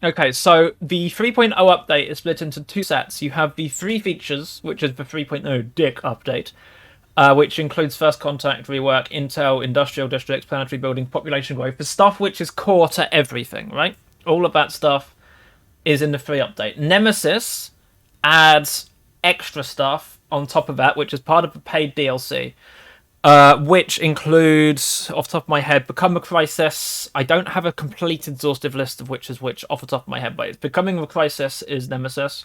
Okay, so the 3.0 update is split into two sets. You have the three features, which is the 3.0 Dick update, which includes first contact, rework, intel, industrial districts, planetary building, population growth, the stuff which is core to everything, right? All of that stuff is in the free update. Nemesis adds extra stuff on top of that, which is part of the paid DLC. Which includes, off the top of my head, Become a Crisis. I don't have a complete exhaustive list of which is which off the top of my head, but it's Becoming a Crisis is Nemesis.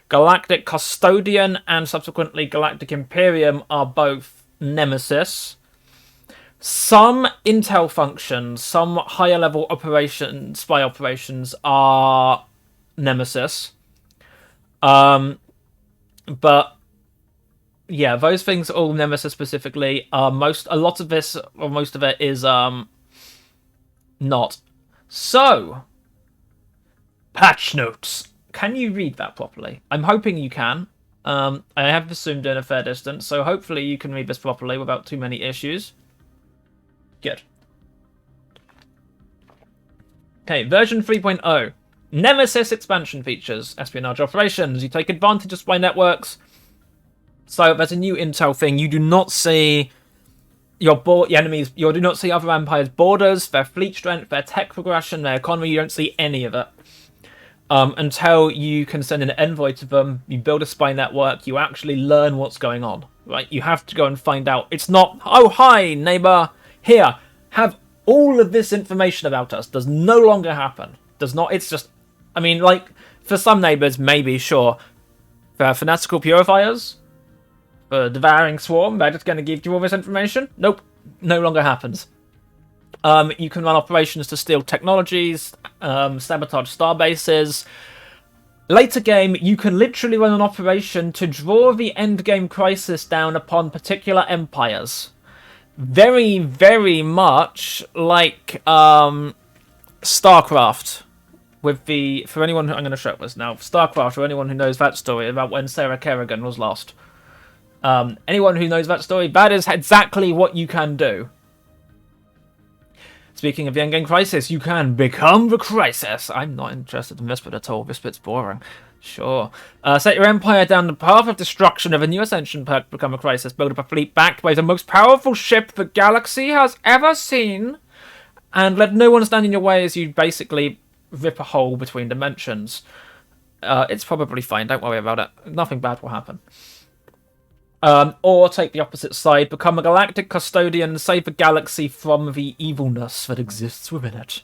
Galactic Custodian and subsequently Galactic Imperium are both Nemesis. Some intel functions, some higher level spy operations are Nemesis. But yeah, those things are all Nemesis specifically. A lot of this, or most of it, is not. So, patch notes. Can you read that properly? I'm hoping you can. I have assumed in a fair distance, so hopefully you can read this properly without too many issues. Good. Okay, version 3.0. Nemesis expansion features. Espionage operations. You take advantage of spy networks. So there's a new intel thing. You do not see your enemies. You do not see other empires' borders, their fleet strength, their tech progression, their economy. You don't see any of it until you can send an envoy to them. You build a spy network. You actually learn what's going on. Right? You have to go and find out. It's not, oh hi neighbor, here have all of this information about us. Does no longer happen. Does not. It's just. I mean, like for some neighbors, maybe sure. For fanatical purifiers. Devouring Swarm, they're just going to give you all this information? Nope, no longer happens. You can run operations to steal technologies, sabotage star bases. Later game, you can literally run an operation to draw the endgame crisis down upon particular empires. Very, very much like StarCraft. For anyone I'm going to show this now, StarCraft, or anyone who knows that story about when Sarah Kerrigan was lost. Anyone who knows that story, that is exactly what you can do. Speaking of the endgame crisis, you can become the crisis. I'm not interested in this bit at all. This bit's boring. Sure. Set your empire down the path of destruction of a new ascension perk, become a crisis. Build up a fleet backed by the most powerful ship the galaxy has ever seen. And let no one stand in your way as you basically rip a hole between dimensions. It's probably fine. Don't worry about it. Nothing bad will happen. Or take the opposite side, become a galactic custodian and save the galaxy from the evilness that exists within it.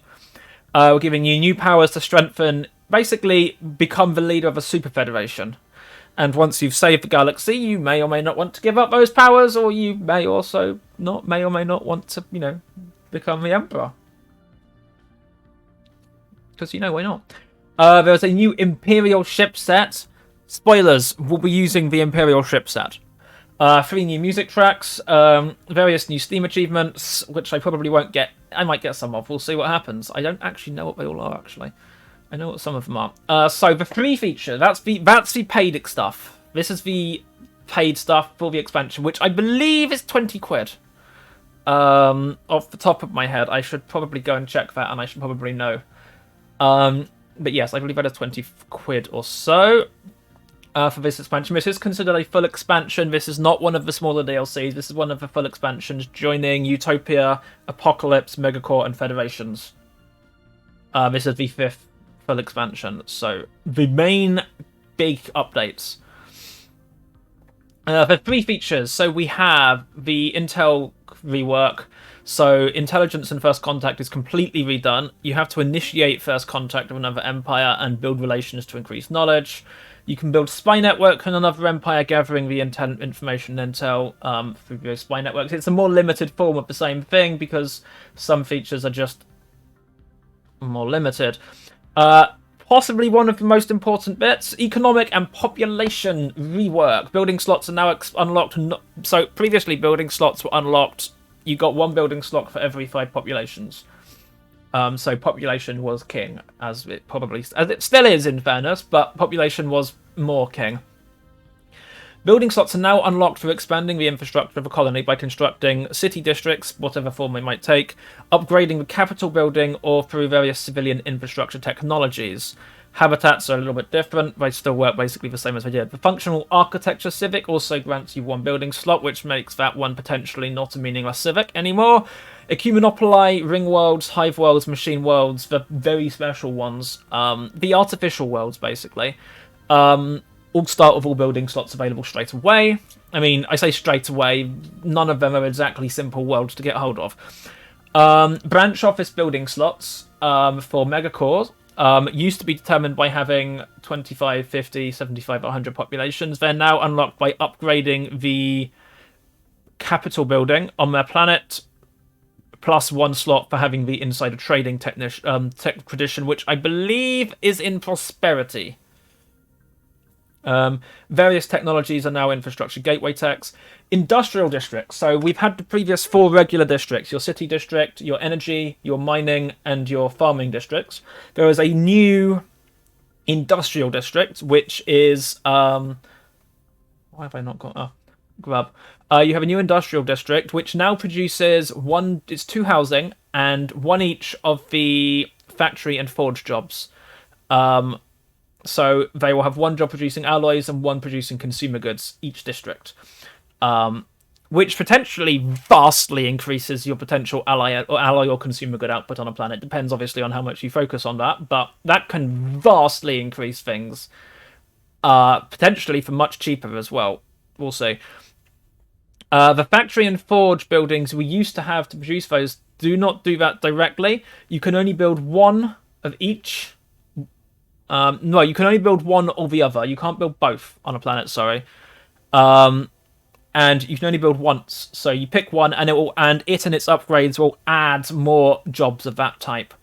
We're giving you new powers to strengthen, basically become the leader of a super federation. And once you've saved the galaxy, you may or may not want to give up those powers, or you may or may not want to, become the emperor. Because, why not? There's a new Imperial ship set. Spoilers, we'll be using the Imperial ship set. 3 new music tracks, various new Steam achievements, which I probably won't get. I might get some of. We'll see what happens. I don't actually know what they all are, actually. I know what some of them are. So the free feature, that's the paid stuff. This is the paid stuff for the expansion, which I believe is 20 quid. Off the top of my head, I should probably go and check that, and I should probably know. But yes, I believe that is 20 quid or so. For this expansion. This is considered a full expansion. This is not one of the smaller DLCs. This is one of the full expansions, joining Utopia, Apocalypse, Megacore, and Federations. This is the 5th full expansion. So, the main big updates. The 3 features. So, we have the Intel rework. So, intelligence and first contact is completely redone. You have to initiate first contact with another empire and build relations to increase knowledge. You can build spy network in another empire, gathering the information intel through those spy networks. It's a more limited form of the same thing because some features are just more limited. Possibly one of the most important bits, economic and population rework. Building slots are now unlocked. So previously building slots were unlocked. You got 1 building slot for every 5 populations. So population was king, as it still is in fairness, but population was more king. Building slots are now unlocked for expanding the infrastructure of a colony by constructing city districts, whatever form they might take, upgrading the capital building, or through various civilian infrastructure technologies. Habitats are a little bit different. They still work basically the same as they did. The functional architecture civic also grants you one building slot, which makes that one potentially not a meaningless civic anymore. Ecumenopoli, ring worlds, hive worlds, machine worlds, the very special ones, the artificial worlds basically, all start with all building slots available straight away. I mean, I say straight away, none of them are exactly simple worlds to get hold of. Branch office building slots for megacores used to be determined by having 25, 50, 75, 100 populations. They're now unlocked by upgrading the capital building on their planet, plus one slot for having the insider trading tech tradition, which I believe is in prosperity. Various technologies are now infrastructure gateway techs. Industrial districts. So we've had the previous 4 regular districts: your city district, your energy, your mining, and your farming districts. There is a new industrial district, which is why have I not got grub? You have a new industrial district which now produces it's 2 housing and 1 each of the factory and forge jobs. So they will have 1 job producing alloys and 1 producing consumer goods, each district, which potentially vastly increases your potential alloy or consumer good output on a planet. Depends obviously on how much you focus on that, but that can vastly increase things, potentially for much cheaper as well. We'll see. The factory and forge buildings we used to have to produce those do not do that directly. You can only build 1 of each. No, you can only build 1 or the other. You can't build both on a planet, sorry. And you can only build once. So you pick one, and it and its upgrades will add more jobs of that type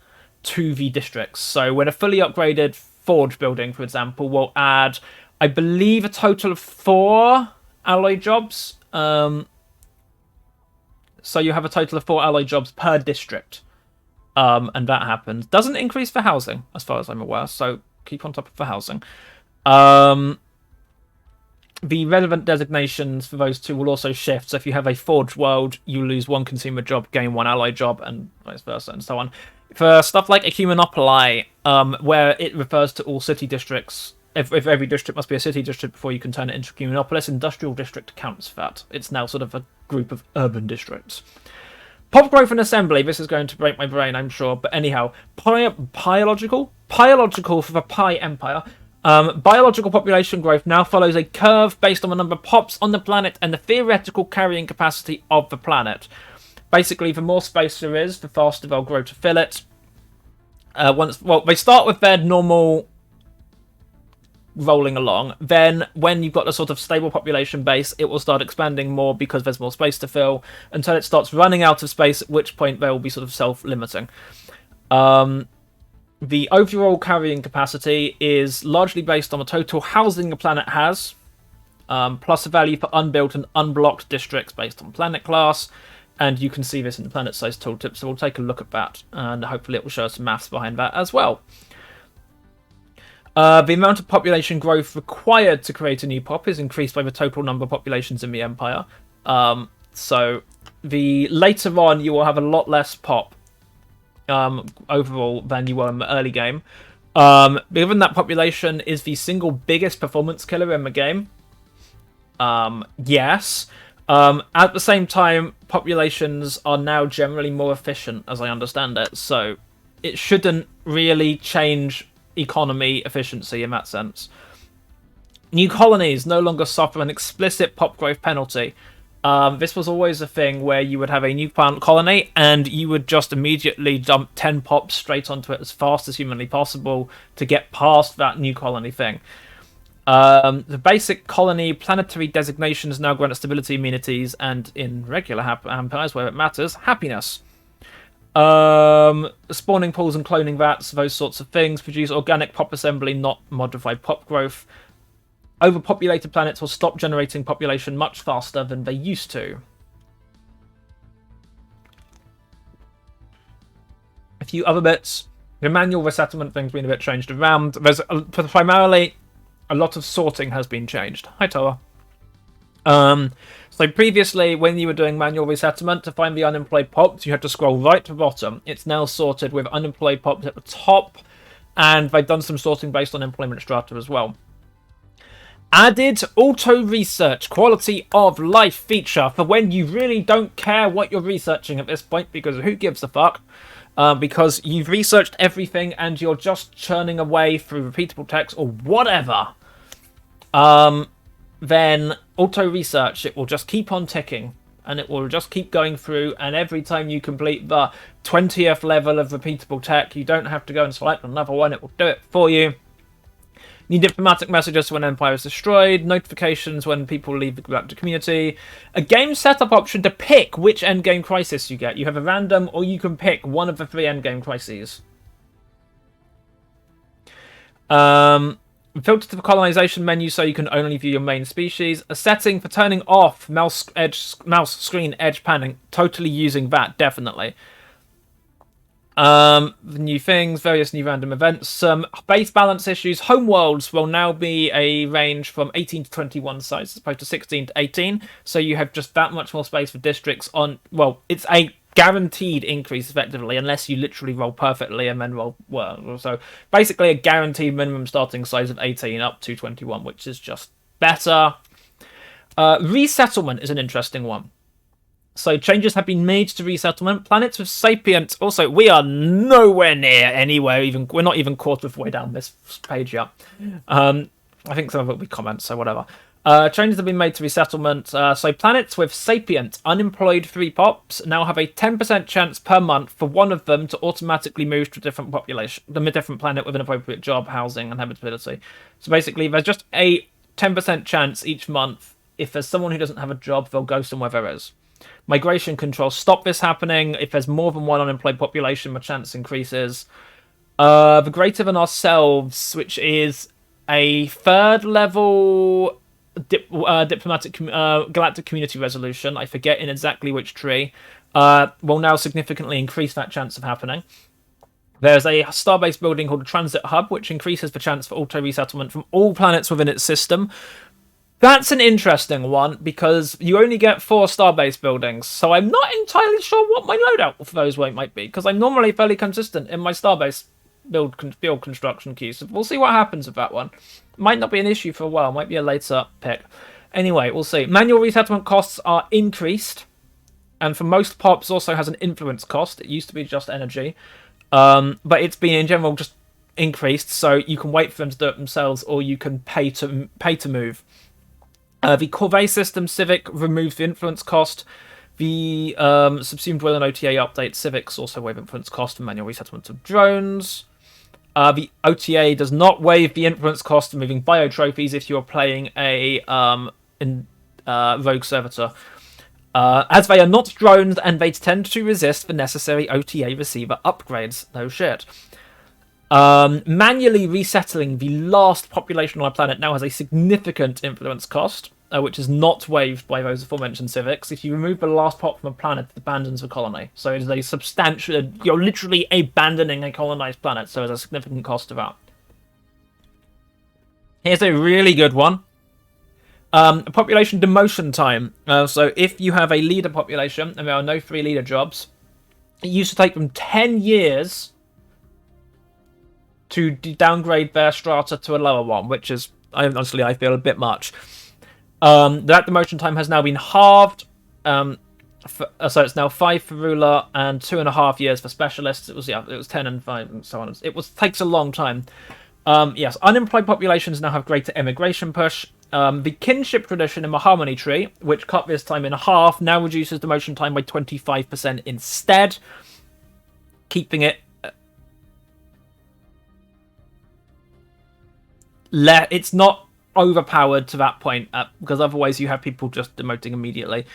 to the districts. So when a fully upgraded forge building, for example, will add, I believe, a total of 4 alloy jobs. So you have a total of 4 alloy jobs per district. And that happens. Doesn't increase for housing, as far as I'm aware, so keep on top of the housing. The relevant designations for those 2 will also shift. So if you have a forge world, you lose 1 consumer job, gain 1 ally job, and vice versa, and so on. For stuff like Ecumenopoli, where it refers to all city districts, if every district must be a city district before you can turn it into Ecumenopolis, industrial district counts for that. It's now sort of a group of urban districts. Pop growth and assembly. This is going to break my brain, I'm sure. But anyhow, biological for the Pi Empire. Biological population growth now follows a curve based on the number of pops on the planet and the theoretical carrying capacity of the planet. Basically, the more space there is, the faster they'll grow to fill it. They start with their normal rolling along. Then when you've got a sort of stable population base, it will start expanding more because there's more space to fill until it starts running out of space, at which point they will be sort of self-limiting. The overall carrying capacity is largely based on the total housing the planet has, plus a value for unbuilt and unblocked districts based on planet class, and you can see this in the planet size tooltip, so we'll take a look at that, and hopefully it will show us some maths behind that as well. The amount of population growth required to create a new pop is increased by the total number of populations in the Empire. So the later on, you will have a lot less pop overall than you were in the early game. Given that population is the single biggest performance killer in the game, yes. At the same time, populations are now generally more efficient, as I understand it, so it shouldn't really change economy efficiency in that sense. New colonies no longer suffer an explicit pop growth penalty. This was always a thing where you would have a new colony and you would just immediately dump 10 pops straight onto it as fast as humanly possible to get past that new colony thing. The basic colony planetary designations now grant stability, amenities, and in regular empires where it matters, happiness. Spawning pools and cloning vats, those sorts of things, produce organic pop assembly, not modified pop growth. Overpopulated planets will stop generating population much faster than they used to. A few other bits. The manual resettlement thing's been a bit changed around. There's primarily a lot of sorting has been changed. Hi, Toa. So previously, when you were doing manual resettlement, to find the unemployed pops, you had to scroll right to bottom. It's now sorted with unemployed pops at the top, and they've done some sorting based on employment strata as well. Added auto research quality of life feature for when you really don't care what you're researching at this point, because who gives a fuck? Because you've researched everything and you're just churning away through repeatable text or whatever. Then auto research, it will just keep on ticking and it will just keep going through, and every time you complete the 20th level of repeatable tech, you don't have to go and select another one, it will do it for you. Need diplomatic messages when Empire is destroyed, notifications when people leave the galactic community, a game setup option to pick which endgame crisis you get. You have a random, or you can pick one of the 3 endgame crises. Filter to the colonization menu so you can only view your main species. A setting for turning off mouse screen edge panning. Totally using that, definitely. The new things, various new random events, some base balance issues. Homeworlds will now be a range from 18 to 21 size as opposed to 16 to 18. So you have just that much more space for districts on. Well, it's a guaranteed increase effectively, unless you literally roll perfectly and then roll well. So basically a guaranteed minimum starting size of 18 up to 21, which is just better. Resettlement is an interesting one. So changes have been made to resettlement. Planets with sapient. Also, we are nowhere near anywhere. We're not even quarter of the way down this page yet. I think some of it will be comments, so whatever. Changes have been made to resettlement. So planets with sapient unemployed 3 pops now have a 10% chance per month for one of them to automatically move to a different population, a different planet with an appropriate job, housing, and habitability. So basically, there's just a 10% chance each month. If there's someone who doesn't have a job, they'll go somewhere there is. Migration controls stop this happening. If there's more than one unemployed population, the chance increases. The Greater Than Ourselves, which is a 3rd level diplomatic galactic community resolution, I forget in exactly which tree, will now significantly increase that chance of happening. There's a starbase building called a Transit Hub, which increases the chance for auto-resettlement from all planets within its system. That's an interesting one, because you only get 4 starbase buildings, so I'm not entirely sure what my loadout for those might be, because I'm normally fairly consistent in my starbase build construction queue, so we'll see what happens with that one. Might not be an issue for a while, might be a later pick. Anyway, we'll see. Manual resettlement costs are increased, and for most pops also has an influence cost. It used to be just energy, but it's been in general just increased, so you can wait for them to do it themselves, or you can pay to move. The Corvée system Civic removes the influence cost. The subsumed will and OTA update Civics also waive influence cost for manual resettlement of drones. The OTA does not waive the influence cost of moving bio trophies if you are playing a rogue servitor, as they are not drones and they tend to resist the necessary OTA receiver upgrades. No shit. Manually resettling the last population on our planet now has a significant influence cost, which is not waived by those aforementioned civics. If you remove the last pop from a planet, it abandons the colony. So it is a substantial... You're literally abandoning a colonized planet, so there's a significant cost to that. Here's a really good one. Population demotion time. So if you have a leader population, and there are no 3 leader jobs, it used to take them 10 years to downgrade their strata to a lower one, which is, honestly, I feel a bit much. That demotion time has now been halved, so it's now 5 for ruler and 2.5 years for specialists. It was 10 and 5 and so on. Takes a long time. Yes, unemployed populations now have greater immigration push. The kinship tradition in the harmony tree, which cut this time in half, now reduces demotion time by 25% instead, keeping it. It's not overpowered to that point, because otherwise you have people just demoting immediately.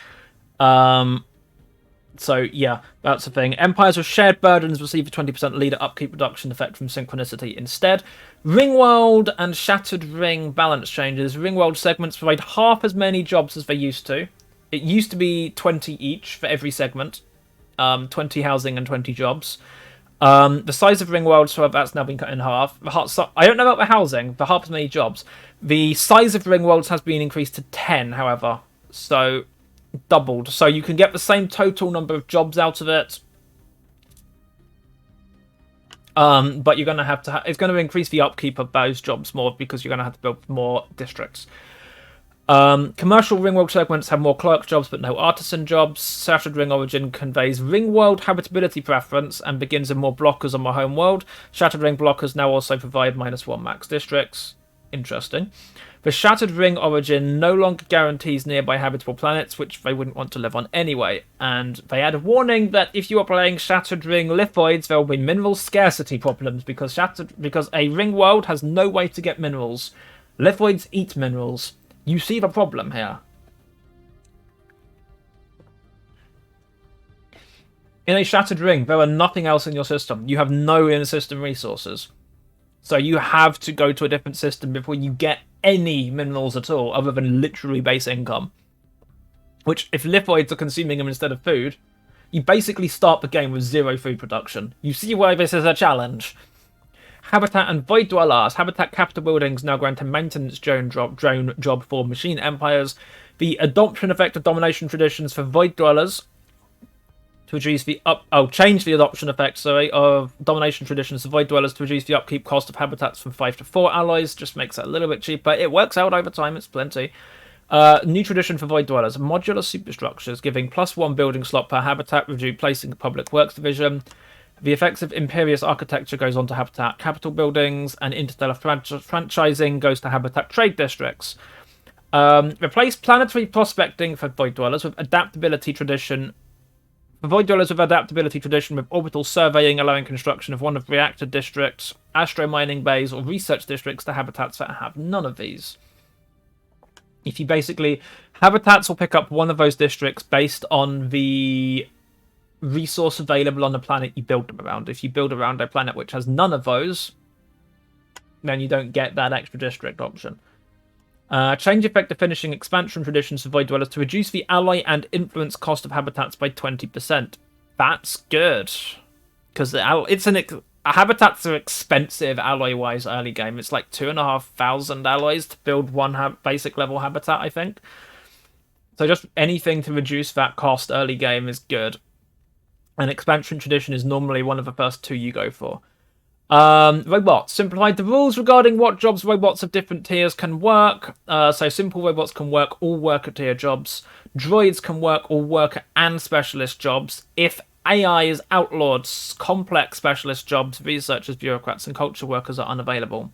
So yeah, that's the thing. Empires with shared burdens receive a 20% leader upkeep reduction effect from synchronicity instead. Ringworld and Shattered Ring balance changes. Ringworld segments provide half as many jobs as they used to. It used to be 20 each for every segment. 20 housing and 20 jobs. The size of Ringworld, so that's now been cut in half. I don't know about the housing, for half as many jobs. The size of Ringworlds has been increased to 10, however. So doubled. So you can get the same total number of jobs out of it. But you're going to have to... it's going to increase the upkeep of those jobs more because you're going to have to build more districts. Commercial Ringworld segments have more clerk jobs but no artisan jobs. Shattered Ring Origin conveys Ringworld habitability preference and begins in more blockers on my home world. Shattered Ring blockers now also provide -1 max districts. Interesting. The Shattered Ring Origin no longer guarantees nearby habitable planets, which they wouldn't want to live on anyway. And they add a warning that if you are playing Shattered Ring Lithoids, there will be mineral scarcity problems because a ring world has no way to get minerals. Lithoids eat minerals. You see the problem here. In a Shattered Ring, there are nothing else in your system. You have no in-system resources. So you have to go to a different system before you get any minerals at all, other than literally base income. Which, if lithoids are consuming them instead of food, you basically start the game with 0 food production. You see why this is a challenge. Habitat and Void Dwellers. Habitat capital buildings now grant a maintenance drone job for machine empires. The adoption effect of domination traditions for Void Dwellers to reduce the change the adoption effect, of domination traditions to Void Dwellers to reduce the upkeep cost of habitats from 5 to 4 alloys. Just makes it a little bit cheaper. It works out over time. It's plenty. New tradition for Void Dwellers. Modular superstructures giving +1 building slot per habitat, replacing the public works division. The effects of Imperious architecture goes on to habitat capital buildings, and interstellar franchising goes to habitat trade districts. Replace planetary prospecting for Void Dwellers with adaptability tradition. For Void Dwellers with adaptability tradition with orbital surveying, allowing construction of one of reactor districts, astro mining bays, or research districts to habitats that have none of these. If you basically... habitats will pick up one of those districts based on the resource available on the planet you build them around. If you build around a planet which has none of those, then you don't get that extra district option. Change effect of finishing expansion traditions for Void Dwellers to reduce the ally and influence cost of habitats by 20%. That's good. Because habitats are expensive alloy-wise early game. It's like 2,500 alloys to build one basic level habitat, I think. So just anything to reduce that cost early game is good. And expansion tradition is normally one of the first 2 you go for. Robots. Simplified the rules regarding what jobs robots of different tiers can work. So simple robots can work all worker tier jobs. Droids can work all worker and specialist jobs. If AI is outlawed, complex specialist jobs, researchers, bureaucrats, and culture workers are unavailable.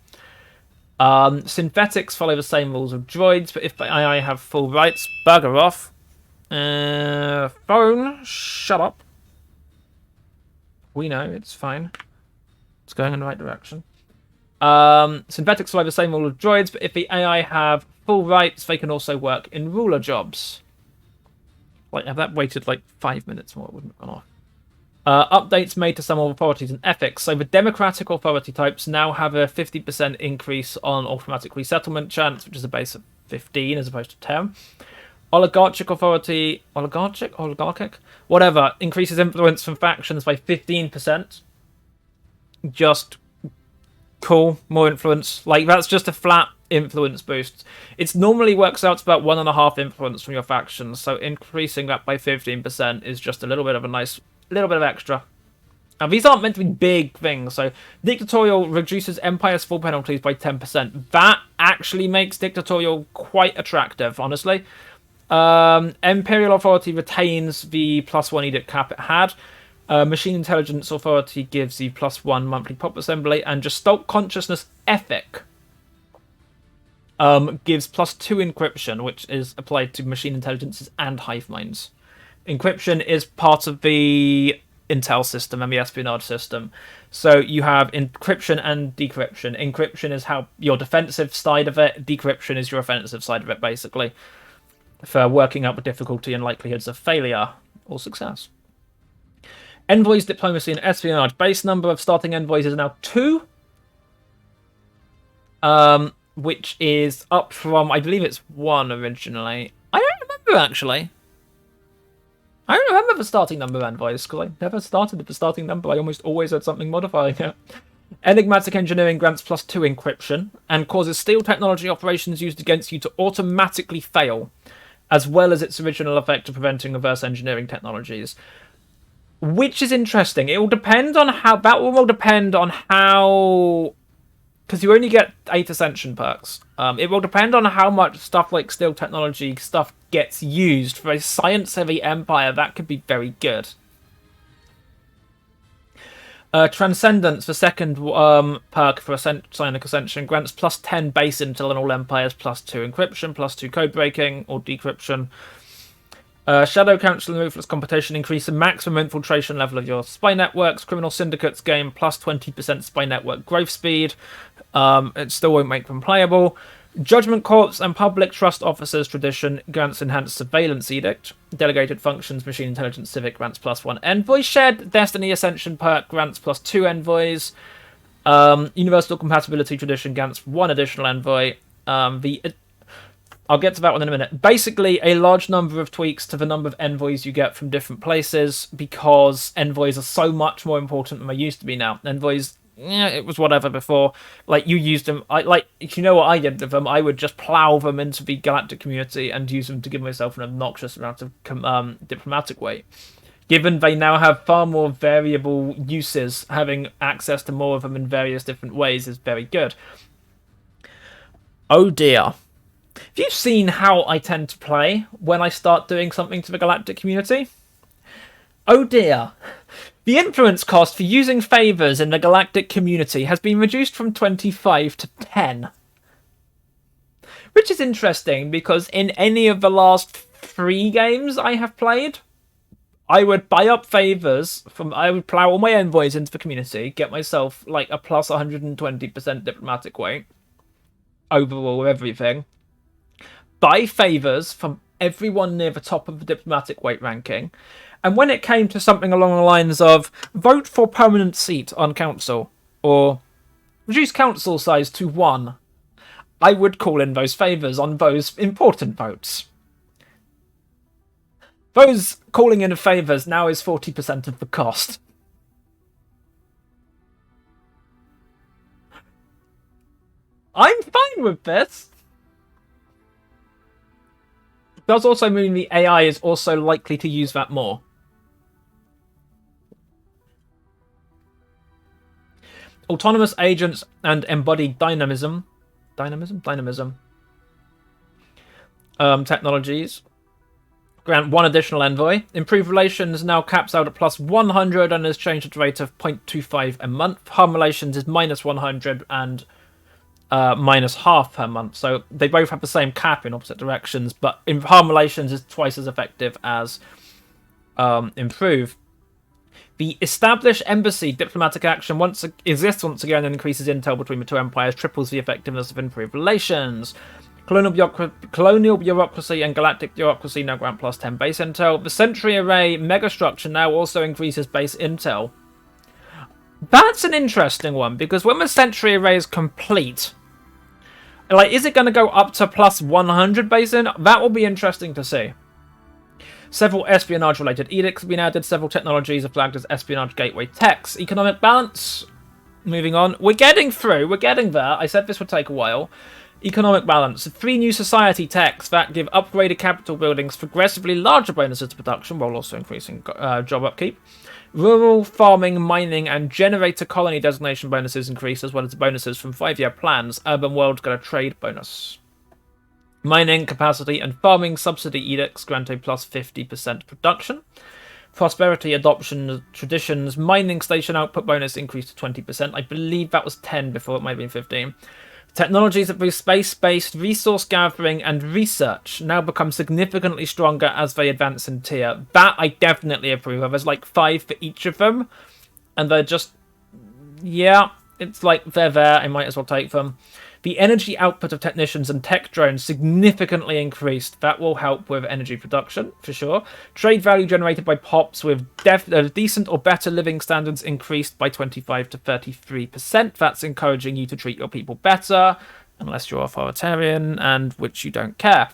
Synthetics follow the same rules of droids, but if the AI have full rights, bugger off. Phone, shut up. We know, it's fine. It's going in the right direction. Synthetics follow the same rule of droids, but if the AI have full rights, they can also work in ruler jobs. Like, have that waited like 5 minutes more, it wouldn't have gone off. Updates made to some authorities and ethics. So the democratic authority types now have a 50% increase on automatic resettlement chance, which is a base of 15 as opposed to 10. Oligarchic authority, oligarchic, whatever, increases influence from factions by 15%. Just cool, more influence. Like, that's just a flat influence boost. It normally works out to about 1.5 influence from your factions, so increasing that by 15% is just a little bit of extra. Now, these aren't meant to be big things, so dictatorial reduces Empire's full penalties by 10%. That actually makes dictatorial quite attractive, honestly. Imperial Authority retains the +1 edict cap it had. Machine Intelligence Authority gives the +1 monthly pop assembly, and Gestalt Consciousness Ethic gives +2 encryption, which is applied to machine intelligences and hive minds. Encryption is part of the intel system and the espionage system. So you have encryption and decryption. Encryption is how your defensive side of it. Decryption is your offensive side of it, basically, for working out the difficulty and likelihoods of failure or success. Envoys, diplomacy, and espionage. Base number of starting envoys is now 2. Which is up from, I believe it's 1 originally. I don't remember, actually. I don't remember the starting number of envoys, because I never started at the starting number. I almost always had something modifying it. Enigmatic engineering grants +2 encryption, and causes steal technology operations used against you to automatically fail. as well as its original effect of preventing reverse engineering technologies. Which is interesting. It will depend on how... That will depend on how... Because you only get 8 Ascension perks. It will depend on how much stuff like steel technology stuff gets used. For a science-heavy empire, that could be very good. Transcendence, the second perk for Psionic Ascension, grants plus 10 base intel on all empires, plus 2 encryption, plus 2 code breaking or decryption. Shadow Council and Ruthless Competition increase the maximum infiltration level of your spy networks. Criminal Syndicates gain plus 20% spy network growth speed. It still won't make them playable. Judgment Corps and Public Trust Officers Tradition grants Enhanced Surveillance Edict. Delegated Functions Machine Intelligence Civic grants plus 1 envoy. Shared Destiny Ascension perk grants plus 2 envoys. Universal Compatibility Tradition grants 1 additional envoy. I'll get to that one in a minute. Basically, a large number of tweaks to the number of envoys you get from different places, because envoys are so much more important than they used to be now. Envoys, it was whatever before. Like, you used them... you know what I did with them? I would just plow them into the galactic community and use them to give myself an obnoxious amount of diplomatic weight. Given they now have far more variable uses, having access to more of them in various different ways is very good. Oh dear. Have you seen how I tend to play when I start doing something to the galactic community? Oh dear. The influence cost for using favours in the galactic community has been reduced from 25 to 10. Which is interesting, because in any of the last 3 games I have played, I would buy up favours, I would plough all my envoys into the community, get myself like a plus 120% diplomatic weight overall everything. Buy favours from everyone near the top of the diplomatic weight ranking, and when it came to something along the lines of vote for permanent seat on council, or reduce council size to 1, I would call in those favours on those important votes. Those calling in favours now is 40% of the cost. I'm fine with this. Does also mean the AI is also likely to use that more. Autonomous agents and embodied dynamism technologies grant 1 additional envoy. Improved relations now caps out at plus 100 and is changed at a rate of 0.25 a month. Harm relations is minus 100 and minus half per month, so they both have the same cap in opposite directions, but harm relations is twice as effective as improve. The established embassy diplomatic action exists once again and increases intel between the 2 empires, triples the effectiveness of improved relations. Colonial bureaucracy and galactic bureaucracy now grant plus 10 base intel. The Sentry Array megastructure now also increases base intel. That's an interesting one, because when the Sentry Array is complete, like, is it going to go up to plus 100 base in? That will be interesting to see. Several espionage-related edicts have been added. Several technologies are flagged as espionage gateway techs. Economic balance. Moving on. We're getting through. We're getting there. I said this would take a while. Economic balance. 3 new society techs that give upgraded capital buildings progressively larger bonuses to production, while also increasing job upkeep. Rural farming, mining, and generator colony designation bonuses increase, as well as bonuses from 5-year plans. Urban World's got a trade bonus. Mining, capacity, and farming subsidy edicts grant a plus 50% production. Prosperity, adoption, traditions, mining station output bonus increased to 20%. I believe that was 10 before, it might have been 15. Technologies that boost space-based resource gathering and research now become significantly stronger as they advance in tier. That I definitely approve of. There's like 5 for each of them, and they're just... yeah, it's like they're there, I might as well take them. The energy output of technicians and tech drones significantly increased. That will help with energy production, for sure. Trade value generated by POPs with decent or better living standards increased by 25 to 33%. That's encouraging you to treat your people better, unless you're authoritarian, and which you don't care.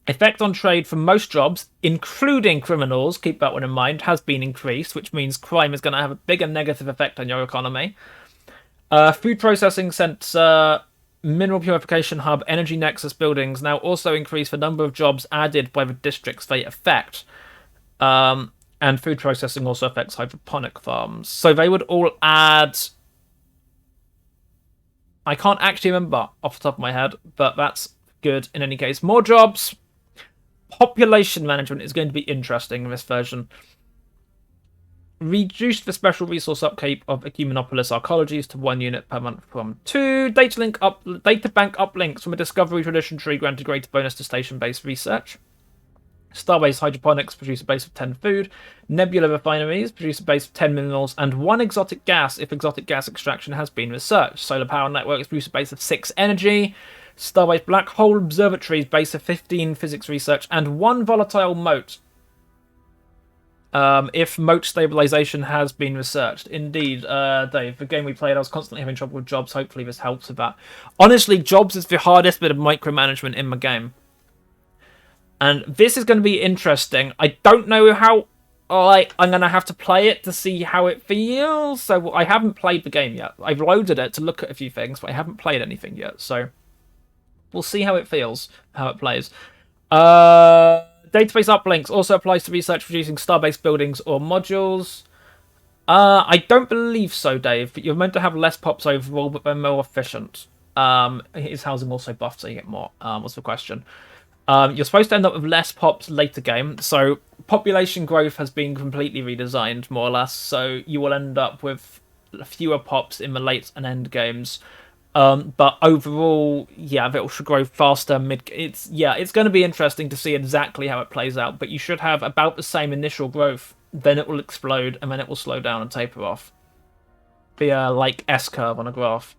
Effect on trade for most jobs, including criminals, keep that one in mind, has been increased, which means crime is going to have a bigger negative effect on your economy. Food processing sector Mineral Purification Hub, Energy Nexus buildings now also increase the number of jobs added by the districts they affect. And food processing also affects hydroponic farms. So they would all add... I can't actually remember off the top of my head, but that's good in any case. More jobs. Population management is going to be interesting in this version. Reduce the special resource upkeep of Ecumenopolis arcologies to 1 unit per month from 2. Data bank uplinks from a discovery tradition tree granted greater bonus to station-based research. Starbase hydroponics produce a base of 10 food. Nebula refineries produce a base of 10 minerals and 1 exotic gas if exotic gas extraction has been researched. Solar power networks produce a base of 6 energy. Starbase black hole observatories base of 15 physics research and 1 volatile moat. If moat stabilization has been researched. Indeed, Dave, the game we played, I was constantly having trouble with jobs. Hopefully this helps with that. Honestly, jobs is the hardest bit of micromanagement in my game. And this is going to be interesting. I don't know how... I'm going to have to play it to see how it feels. So I haven't played the game yet. I've loaded it to look at a few things, but I haven't played anything yet. So we'll see how it feels, how it plays. Database uplinks also applies to research producing starbase buildings or modules. I don't believe so, Dave. You're meant to have less pops overall, but they're more efficient. Is housing also buffed so you get more? What's the question? You're supposed to end up with less pops later game. So population growth has been completely redesigned, more or less. So you will end up with fewer pops in the late and end games. But overall, yeah, it should grow faster. It's going to be interesting to see exactly how it plays out. But you should have about the same initial growth. Then it will explode, and then it will slow down and taper off. Be a like S-curve on a graph.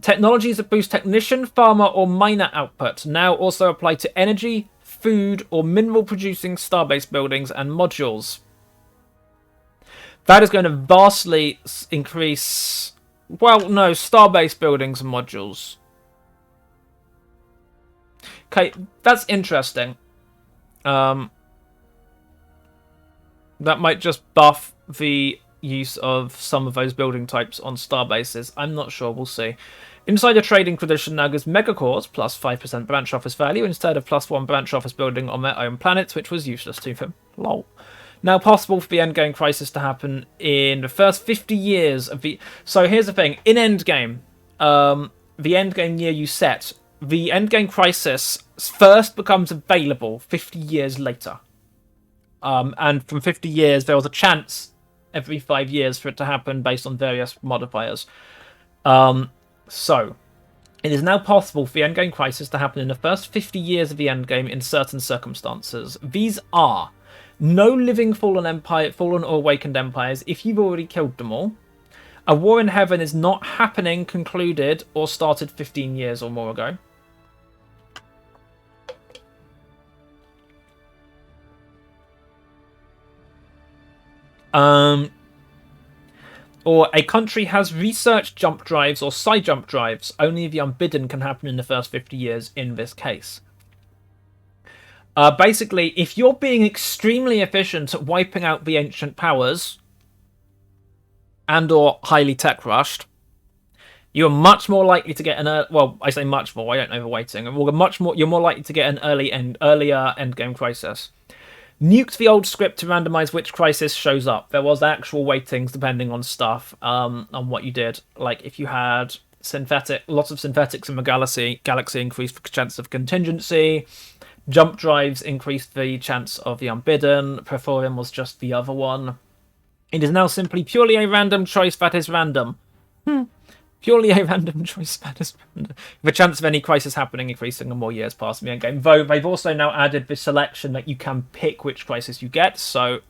Technologies that boost technician, farmer, or miner output now also apply to energy, food, or mineral-producing starbase buildings and modules. That is going to vastly increase... Well, no, starbase buildings and modules. Okay, that's interesting. That might just buff the use of some of those building types on starbases. I'm not sure, we'll see. Insider trading tradition now gives megacores plus 5% branch office value instead of plus 1 branch office building on their own planets, which was useless to them. Lol. Now possible for the endgame crisis to happen in the first 50 years of the... So here's the thing. In endgame, the endgame year you set, the endgame crisis first becomes available 50 years later. And from 50 years, there was a chance every 5 years for it to happen based on various modifiers. So, it is now possible for the endgame crisis to happen in the first 50 years of the endgame in certain circumstances. These are no living fallen or awakened empires if you've already killed them all. A war in heaven is not happening, concluded, or started 15 years or more ago. Or a country has research jump drives or side jump drives. Only the unbidden can happen in the first 50 years in this case. Basically, if you're being extremely efficient at wiping out the ancient powers and or highly tech rushed, you're much more likely to get an... well, I say much more, I don't know the weighting. You're more likely to get an earlier endgame crisis. Nuked the old script to randomize which crisis shows up. There was actual weightings depending on stuff, on what you did. Like if you had lots of synthetics in the galaxy increased the chance of contingency. Jump drives increased the chance of the unbidden. Perforium was just the other one. It is now simply purely a random choice that is random. Purely a random choice that is random. The chance of any crisis happening increasing the more years pass in the endgame. Though they've also now added the selection that you can pick which crisis you get, so...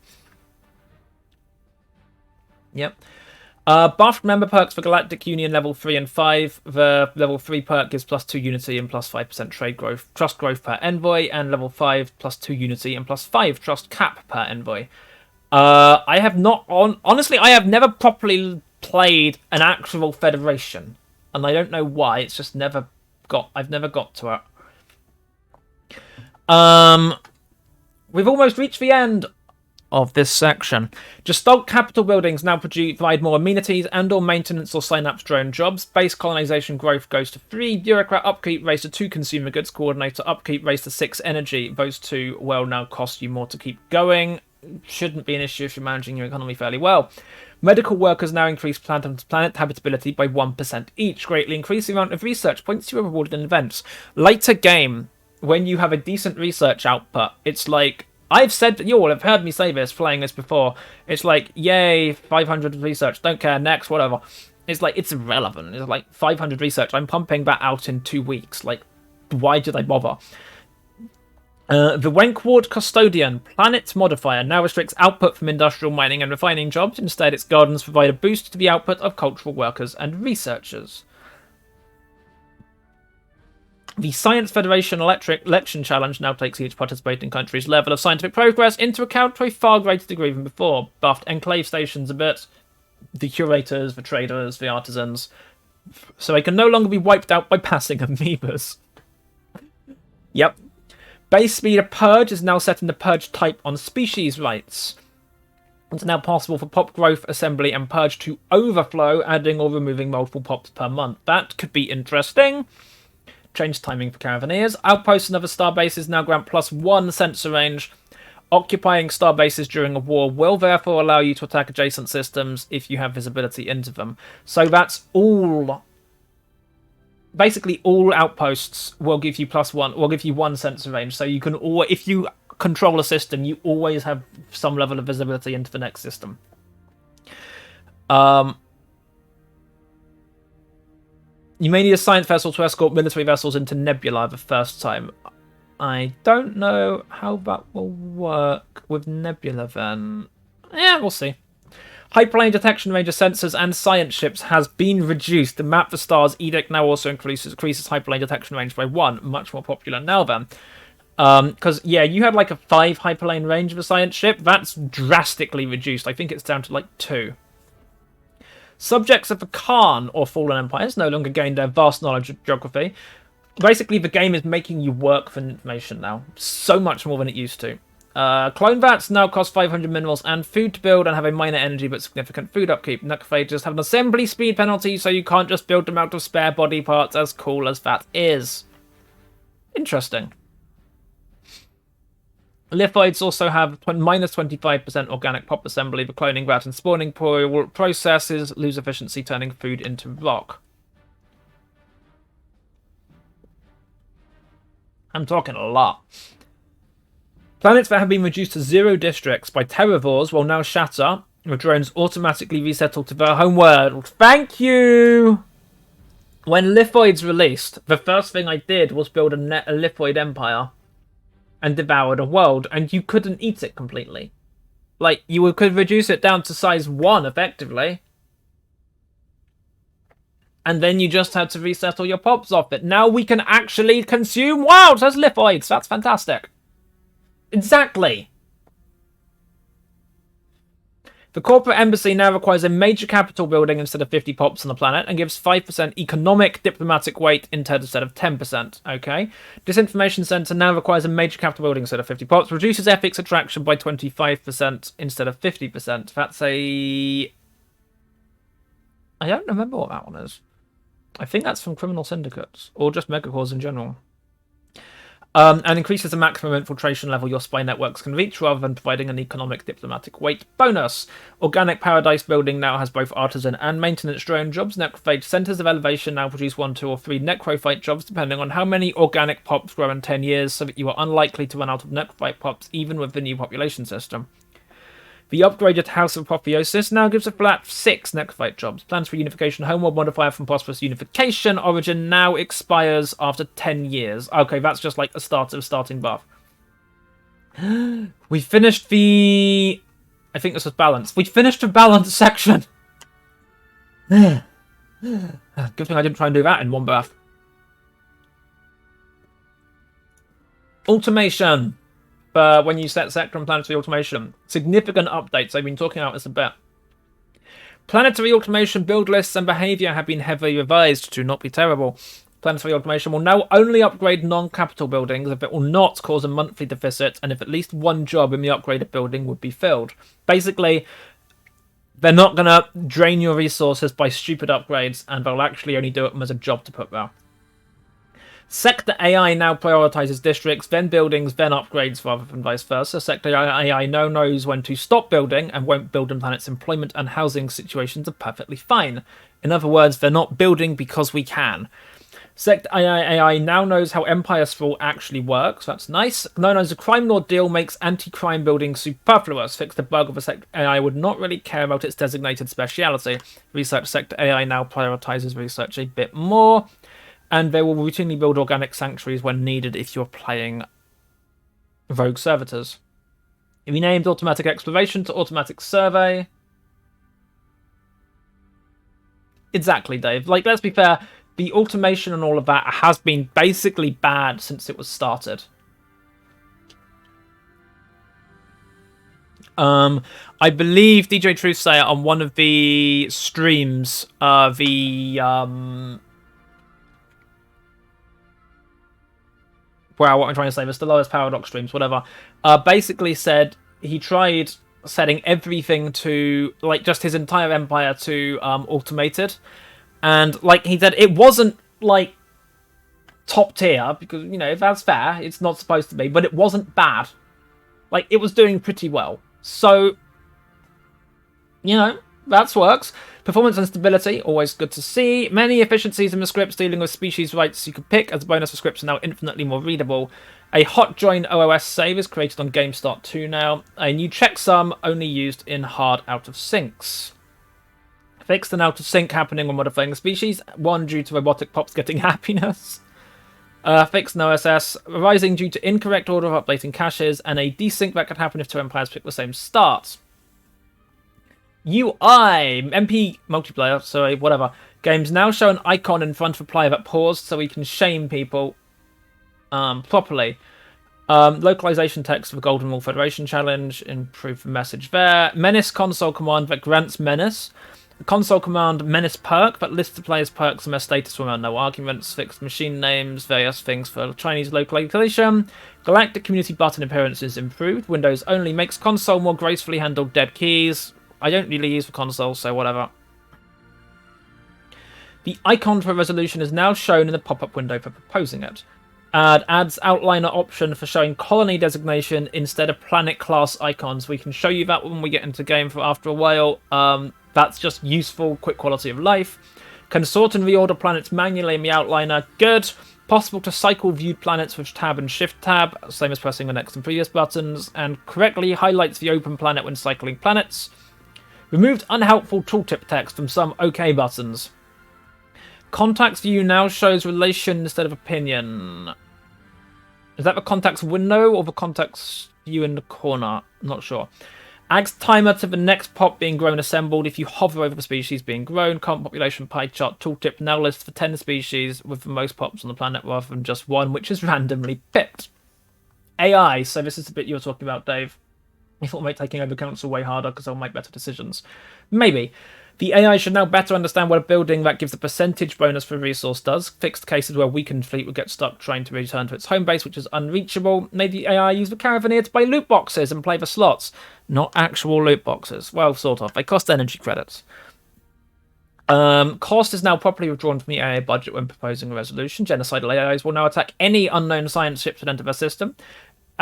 Yep. Buffed member perks for Galactic Union level 3 and 5. The level 3 perk gives plus 2 unity and plus 5% trade growth, trust growth per envoy, and level 5 plus 2 unity and plus 5 trust cap per envoy. I have not... Honestly, I have never properly played an actual Federation, and I don't know why. It's just I've never got to it. We've almost reached the end of this section. Gestalt capital buildings now provide more amenities and or maintenance or synapse drone jobs. Base colonization growth goes to 3. Bureaucrat upkeep raised to 2. Consumer goods coordinator upkeep raised to 6. Energy. Those two will now cost you more to keep going. Shouldn't be an issue if you're managing your economy fairly well. Medical workers now increase planet habitability by 1% each, greatly increasing the amount of research points you are rewarded in events. Later game, when you have a decent research output, it's like, I've said that you all have heard me say this, playing this before. It's like, yay, 500 research, don't care, next, whatever. It's like, it's irrelevant. It's like 500 research. I'm pumping that out in 2 weeks. Like, why did I bother? The Wenkward Custodian Planet Modifier now restricts output from industrial mining and refining jobs. Instead, its gardens provide a boost to the output of cultural workers and researchers. The Science Federation Election Challenge now takes each participating country's level of scientific progress into account to a far greater degree than before. Buffed enclave stations a bit, the curators, the traders, the artisans, so they can no longer be wiped out by passing amoebas. Yep. Base speed of purge is now set in the purge type on species rights. It's now possible for pop growth, assembly, and purge to overflow, adding or removing multiple pops per month. That could be interesting. Change timing for Caravaneers. Outposts and other star bases now grant +1 sensor range. Occupying star bases during a war will therefore allow you to attack adjacent systems if you have visibility into them. So that's all. Basically, all outposts will give you +1. Will give you 1 sensor range. So you can always, if you control a system, you always have some level of visibility into the next system. You may need a science vessel to escort military vessels into Nebula the first time. I don't know how that will work with Nebula then. Yeah, we'll see. Hyperplane detection range of sensors and science ships has been reduced. The Map for Stars edict now also increases hyperplane detection range by 1. Much more popular now then. Because, yeah, you had like a 5 hyperplane range of a science ship. That's drastically reduced. I think it's down to like 2. Subjects of the Khan or Fallen Empires no longer gain their vast knowledge of geography. Basically, the game is making you work for information now. So much more than it used to. Clone vats now cost 500 minerals and food to build and have a minor energy but significant food upkeep. Necrophages have an assembly speed penalty, so you can't just build them out of spare body parts, as cool as that is. Interesting. Lithoids also have minus 25% organic pop assembly. The cloning vat and spawning processes lose efficiency, turning food into rock. I'm talking a lot. Planets that have been reduced to 0 districts by terravores will now shatter, with drones automatically resettled to their home world. Thank you! When Lithoids released, the first thing I did was build a Lithoid empire and devoured a world, and you couldn't eat it completely. Like, you could reduce it down to size 1, effectively. And then you just had to resettle your pops off it. Now we can actually consume worlds as Lithoids. That's fantastic. Exactly. The corporate embassy now requires a major capital building instead of 50 pops on the planet and gives 5% economic diplomatic weight instead of 10%. Okay. Disinformation center now requires a major capital building instead of 50 pops. Reduces ethics attraction by 25% instead of 50%. That's a... I don't remember what that one is. I think that's from criminal syndicates or just megacores in general. And increases the maximum infiltration level your spy networks can reach rather than providing an economic diplomatic weight bonus. Organic Paradise building now has both artisan and maintenance drone jobs. Necrophage centers of elevation now produce 1, 2, or 3 necrophyte jobs depending on how many organic pops grow in 10 years, so that you are unlikely to run out of necrophyte pops even with the new population system. The upgraded House of Apotheosis now gives a flat 6 necrophyte jobs. Plans for unification homeworld modifier from prosperous unification origin now expires after 10 years. Okay, that's just like a starting buff. We finished the... I think this was balance. We finished the balance section. Good thing I didn't try and do that in one breath. Automation. When you set sector and planetary automation. Significant updates. I've been talking about this a bit. Planetary automation build lists and behavior have been heavily revised to not be terrible. Planetary automation will now only upgrade non-capital buildings if it will not cause a monthly deficit and if at least one job in the upgraded building would be filled. Basically, they're not going to drain your resources by stupid upgrades, and they'll actually only do it as a job to put there. Sector AI now prioritizes districts, then buildings, then upgrades, rather than vice versa. Sector AI now knows when to stop building and won't build in planet's employment and housing situations are perfectly fine. In other words, they're not building because we can. Sector AI now knows how Empire Sprawl actually works. That's nice. Known as a Crime Lord deal makes anti-crime building superfluous. Fixed the bug of a Sector AI would not really care about its designated speciality. Research Sector AI now prioritizes research a bit more. And they will routinely build organic sanctuaries when needed if you're playing rogue servitors. Renamed automatic exploration to automatic survey. Exactly, Dave. Like, let's be fair. The automation and all of that has been basically bad since it was started. I believe DJ Truthsayer on one of the streams, wow, what I'm trying to say, the Stellaris Paradox streams, whatever, basically said he tried setting everything to, like, just his entire empire to automated. And, like he said, it wasn't, like, top tier, because, you know, if that's fair, it's not supposed to be, but it wasn't bad. Like, it was doing pretty well. So, you know, that works. Performance and stability, always good to see. Many efficiencies in the scripts dealing with species rights you can pick. As a bonus, the scripts are now infinitely more readable. A hot join OOS save is created on GameStart 2 now. A new checksum only used in hard out of syncs. Fixed an out of sync happening when modifying a species. One due to robotic pops getting happiness. Fixed an OSS. Rising due to incorrect order of updating caches. And a desync that could happen if two empires pick the same start. UI. MP multiplayer. Sorry, whatever. Games now show an icon in front of a player that paused so we can shame people properly. Localization text for Golden Rule Federation Challenge. Improve the message there. Menace console command that grants menace. Console command menace perk that lists the player's perks and their status around no arguments. Fixed machine names, various things for Chinese localization. Galactic community button appearances improved. Windows only makes console more gracefully handle dead keys. I don't really use the console, so whatever. The icon for resolution is now shown in the pop-up window for proposing it. Adds outliner option for showing colony designation instead of planet class icons. We can show you that when we get into game for after a while. That's just useful, quick quality of life. Can sort and reorder planets manually in the outliner. Good. Possible to cycle viewed planets with tab and shift tab, same as pressing the next and previous buttons. And correctly highlights the open planet when cycling planets. Removed unhelpful tooltip text from some OK buttons. Contacts view now shows relation instead of opinion. Is that the contacts window or the contacts view in the corner? I'm not sure. Adds timer to the next pop being grown assembled if you hover over the species being grown. Current population pie chart tooltip now lists for 10 species with the most pops on the planet rather than just one, which is randomly picked. AI, so this is the bit you were talking about, Dave. I thought make taking over council way harder because they'll make better decisions. Maybe. The AI should now better understand what a building that gives a percentage bonus for a resource does. Fixed cases where weakened fleet would get stuck trying to return to its home base, which is unreachable. Made the AI use the Caravaneer to buy loot boxes and play the slots. Not actual loot boxes. Well, sort of. They cost energy credits. Cost is now properly withdrawn from the AI budget when proposing a resolution. Genocidal AIs will now attack any unknown science ships that enter their system.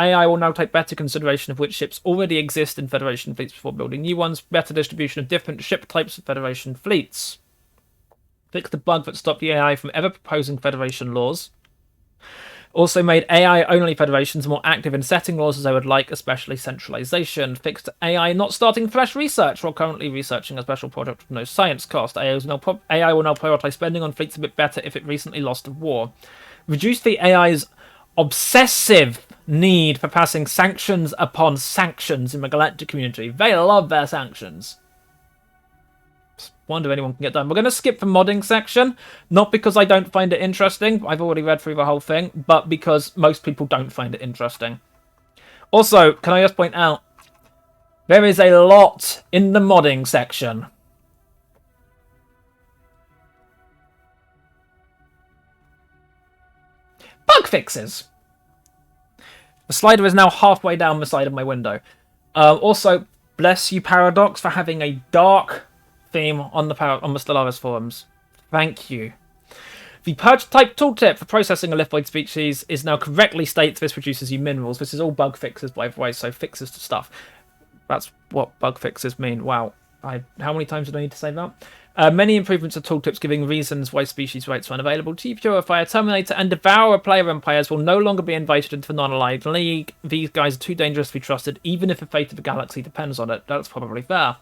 AI will now take better consideration of which ships already exist in Federation fleets before building new ones. Better distribution of different ship types of Federation fleets. Fix the bug that stopped the AI from ever proposing Federation laws. Also made AI-only Federations more active in setting laws as they would like, especially centralization. Fixed AI not starting fresh research while currently researching a special project with no science cost. AI will now prioritize spending on fleets a bit better if it recently lost a war. Reduce the AI's obsessive need for passing sanctions upon sanctions in the galactic community. They love their sanctions. Wonder if anyone can get done. We're going to skip the modding section, not because I don't find it interesting. I've already read through the whole thing, but because most people don't find it interesting. Also, can I just point out, there is a lot in the modding section. Bugfixes. The slider is now halfway down the side of my window. Also, bless you, Paradox, for having a dark theme on the Stellaris forums. Thank you. The Purge type tooltip for processing a lithoid species is now correctly states this produces you minerals. This is all bug fixes, by the way, so fixes to stuff. That's what bug fixes mean. Wow. How many times did I need to say that? Many improvements to tooltips giving reasons why species rights are unavailable. Purifier, Terminator, and Devourer player empires will no longer be invited into the non-aligned league. These guys are too dangerous to be trusted, even if the fate of the galaxy depends on it. That's probably fair.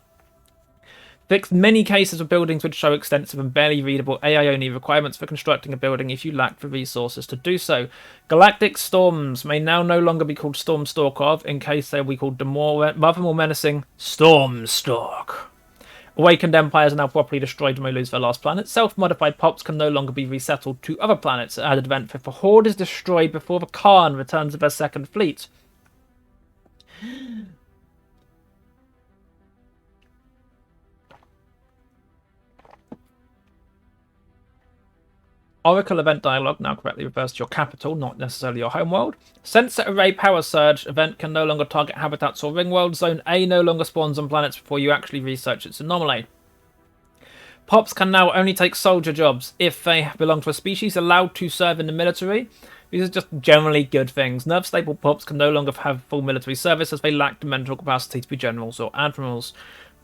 Fixed many cases of buildings which show extensive and barely readable AI-only requirements for constructing a building if you lack the resources to do so. Galactic storms may now no longer be called Stormstalk in case they will be called the rather more menacing Stormstalk. Awakened empires are now properly destroyed and may lose their last planet. Self-modified pops can no longer be resettled to other planets. Added event if the Horde is destroyed before the Khan returns with their second fleet. Oracle event dialog now correctly refers to your capital, not necessarily your homeworld. Sensor array power surge event can no longer target habitats or ring worlds. Zone A no longer spawns on planets before you actually research its anomaly. Pops can now only take soldier jobs if they belong to a species allowed to serve in the military. These are just generally good things. Nerve stable pops can no longer have full military service as they lack the mental capacity to be generals or admirals.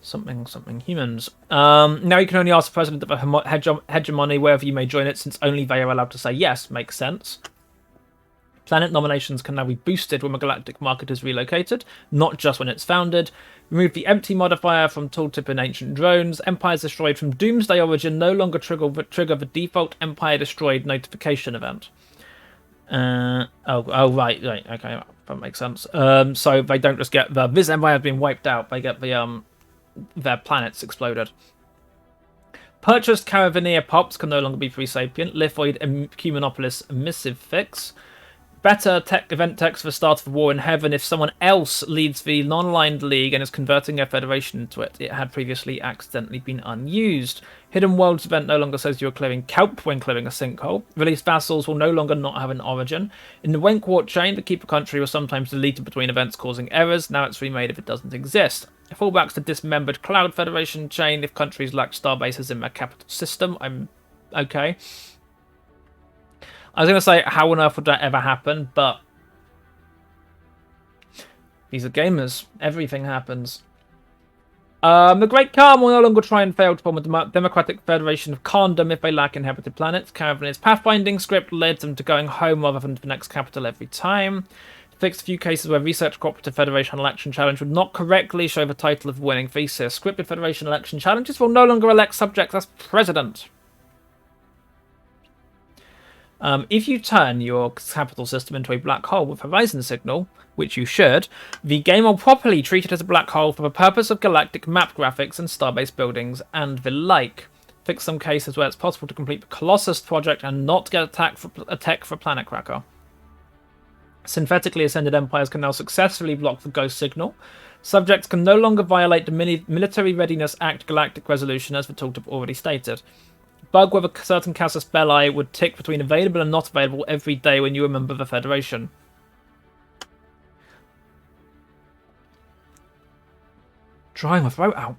Something humans. Now you can only ask the president of a hegemony wherever you may join it, since only they are allowed to say yes. Makes sense. Planet nominations can now be boosted when a galactic market is relocated, not just when it's founded. Remove the empty modifier from tooltip in ancient drones. Empires destroyed from Doomsday Origin no longer trigger the default Empire destroyed notification event. Right, okay, that makes sense. So they don't just get this empire has been wiped out. They get their planets exploded. Purchased Caravaneer pops can no longer be pre-sapient. Lithoid Humanopolis emissive fix. Better event text for the start of a war in heaven if someone else leads the non-aligned league and is converting their federation into it. It had previously accidentally been unused. Hidden Worlds event no longer says you are clearing kelp when clearing a sinkhole. Released vassals will no longer not have an origin. In the Wenkwart chain, the keeper country was sometimes deleted between events causing errors. Now it's remade if it doesn't exist. Fallbacks to dismembered Cloud Federation chain if countries lack starbases in their capital system. I'm okay. I was going to say, how on earth would that ever happen? But these are gamers. Everything happens. The Great Khan will no longer try and fail to form a democratic federation of Khandom if they lack inhabited planets. Caravan's pathfinding script led them to going home rather than to the next capital every time. Fixed a few cases where Research Cooperative Federation election challenge would not correctly show the title of winning thesis. Scripted Federation election challenges will no longer elect subjects as president. If you turn your capital system into a black hole with horizon signal, which you should, the game will properly treat it as a black hole for the purpose of galactic map graphics and starbase buildings and the like. Fix some cases where it's possible to complete the Colossus project and not get a tech for Planet Cracker. Synthetically ascended empires can now successfully block the ghost signal. Subjects can no longer violate the Military Readiness Act Galactic Resolution as the tooltip already stated. Bug whether a certain casus belli would tick between available and not available every day when you remember the Federation. Drying my throat out.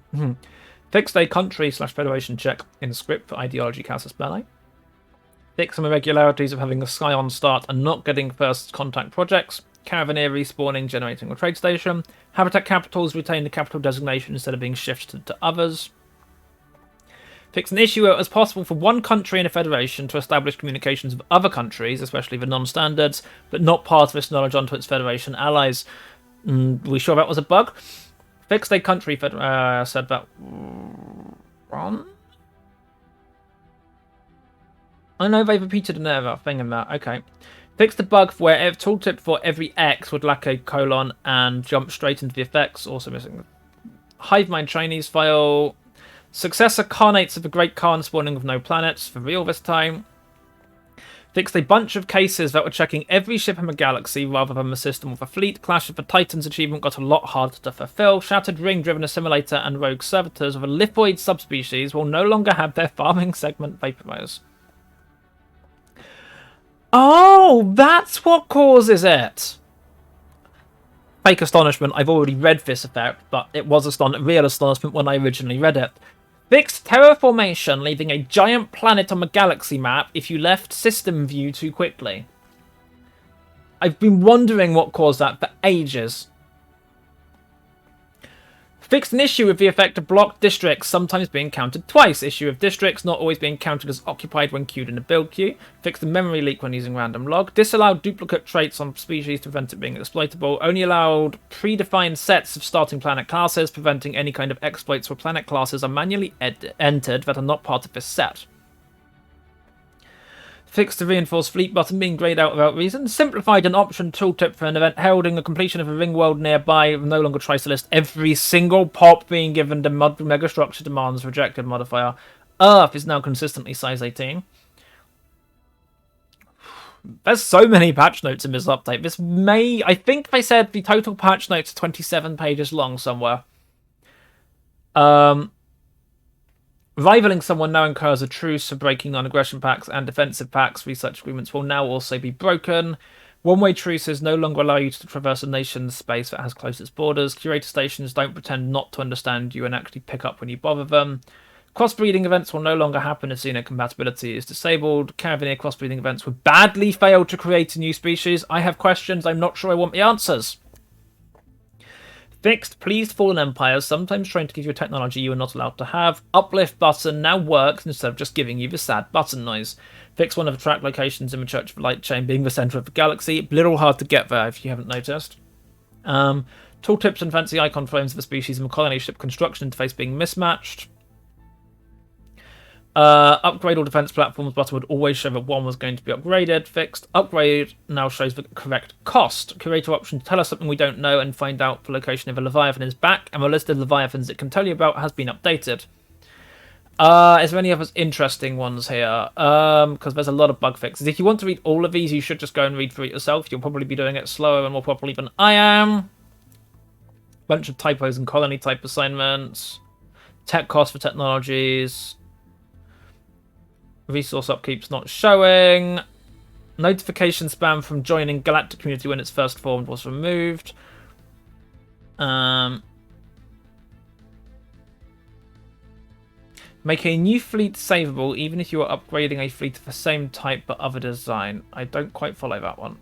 Fixed a country/federation check in script for ideology casus belli. Fix some irregularities of having a Scion start and not getting first contact projects. Caravaneer respawning, generating a trade station. Habitat capitals retain the capital designation instead of being shifted to others. Fix an issue where it was possible for one country in a federation to establish communications with other countries, especially the non-standards, but not pass this knowledge onto its federation allies. We sure that was a bug? Fixed a country said that wrong. I know they've repeated an error thing in that. Okay. Fix the bug where tooltip for every X would lack a colon and jump straight into the effects. Also missing Hivemind Chinese file. Successor Khanate of the Great Khan spawning with no planets. For real this time. Fixed a bunch of cases that were checking every ship in the galaxy rather than the system with a fleet. Clash of the Titans achievement got a lot harder to fulfill. Shattered Ring driven assimilator and rogue servitors of a lithoid subspecies will no longer have their farming segment vaporized. Oh, that's what causes it. Fake astonishment. I've already read this effect, but it was real astonishment when I originally read it. Fixed terraformation, leaving a giant planet on the galaxy map if you left system view too quickly. I've been wondering what caused that for ages. Fixed an issue with the effect of blocked districts sometimes being counted twice. Issue of districts not always being counted as occupied when queued in a build queue. Fixed the memory leak when using random log. Disallowed duplicate traits on species to prevent it being exploitable. Only allowed predefined sets of starting planet classes, preventing any kind of exploits where planet classes are manually entered that are not part of this set. Fixed the reinforced fleet button being grayed out without reason. Simplified an option tooltip for an event heralding the completion of a ring world nearby. No longer tries to list every single pop being given the megastructure demands rejected modifier. Earth is now consistently size 18. There's so many patch notes in this update. I think they said the total patch notes are 27 pages long somewhere. Rivaling someone now incurs a truce for breaking non-aggression pacts and defensive pacts. Research agreements will now also be broken. One-way truces no longer allow you to traverse a nation's space that has closest borders. Curator stations don't pretend not to understand you and actually pick up when you bother them. Crossbreeding events will no longer happen if xeno compatibility is disabled. Caravaneer crossbreeding events would badly fail to create a new species. I have questions. I'm not sure I want the answers. Fixed pleased fallen empires, sometimes trying to give you a technology you are not allowed to have. Uplift button now works instead of just giving you the sad button noise. Fix one of the track locations in the Church of Light chain being the centre of the galaxy. A little hard to get there if you haven't noticed. Tooltips and fancy icon frames of the species and the colony ship construction interface being mismatched. Upgrade all defense platforms button would always show that one was going to be upgraded. Fixed. Upgrade now shows the correct cost. Curator option to tell us something we don't know and find out the location of a Leviathan is back, and the list of Leviathans it can tell you about has been updated. Is there any other interesting ones here? Because there's a lot of bug fixes. If you want to read all of these, you should just go and read through it yourself. You'll probably be doing it slower and more properly than I am. Bunch of typos and colony type assignments. Tech cost for technologies. Resource upkeep's not showing. Notification spam from joining Galactic Community when it's first formed was removed. Make a new fleet savable even if you are upgrading a fleet of the same type but other design. I don't quite follow that one.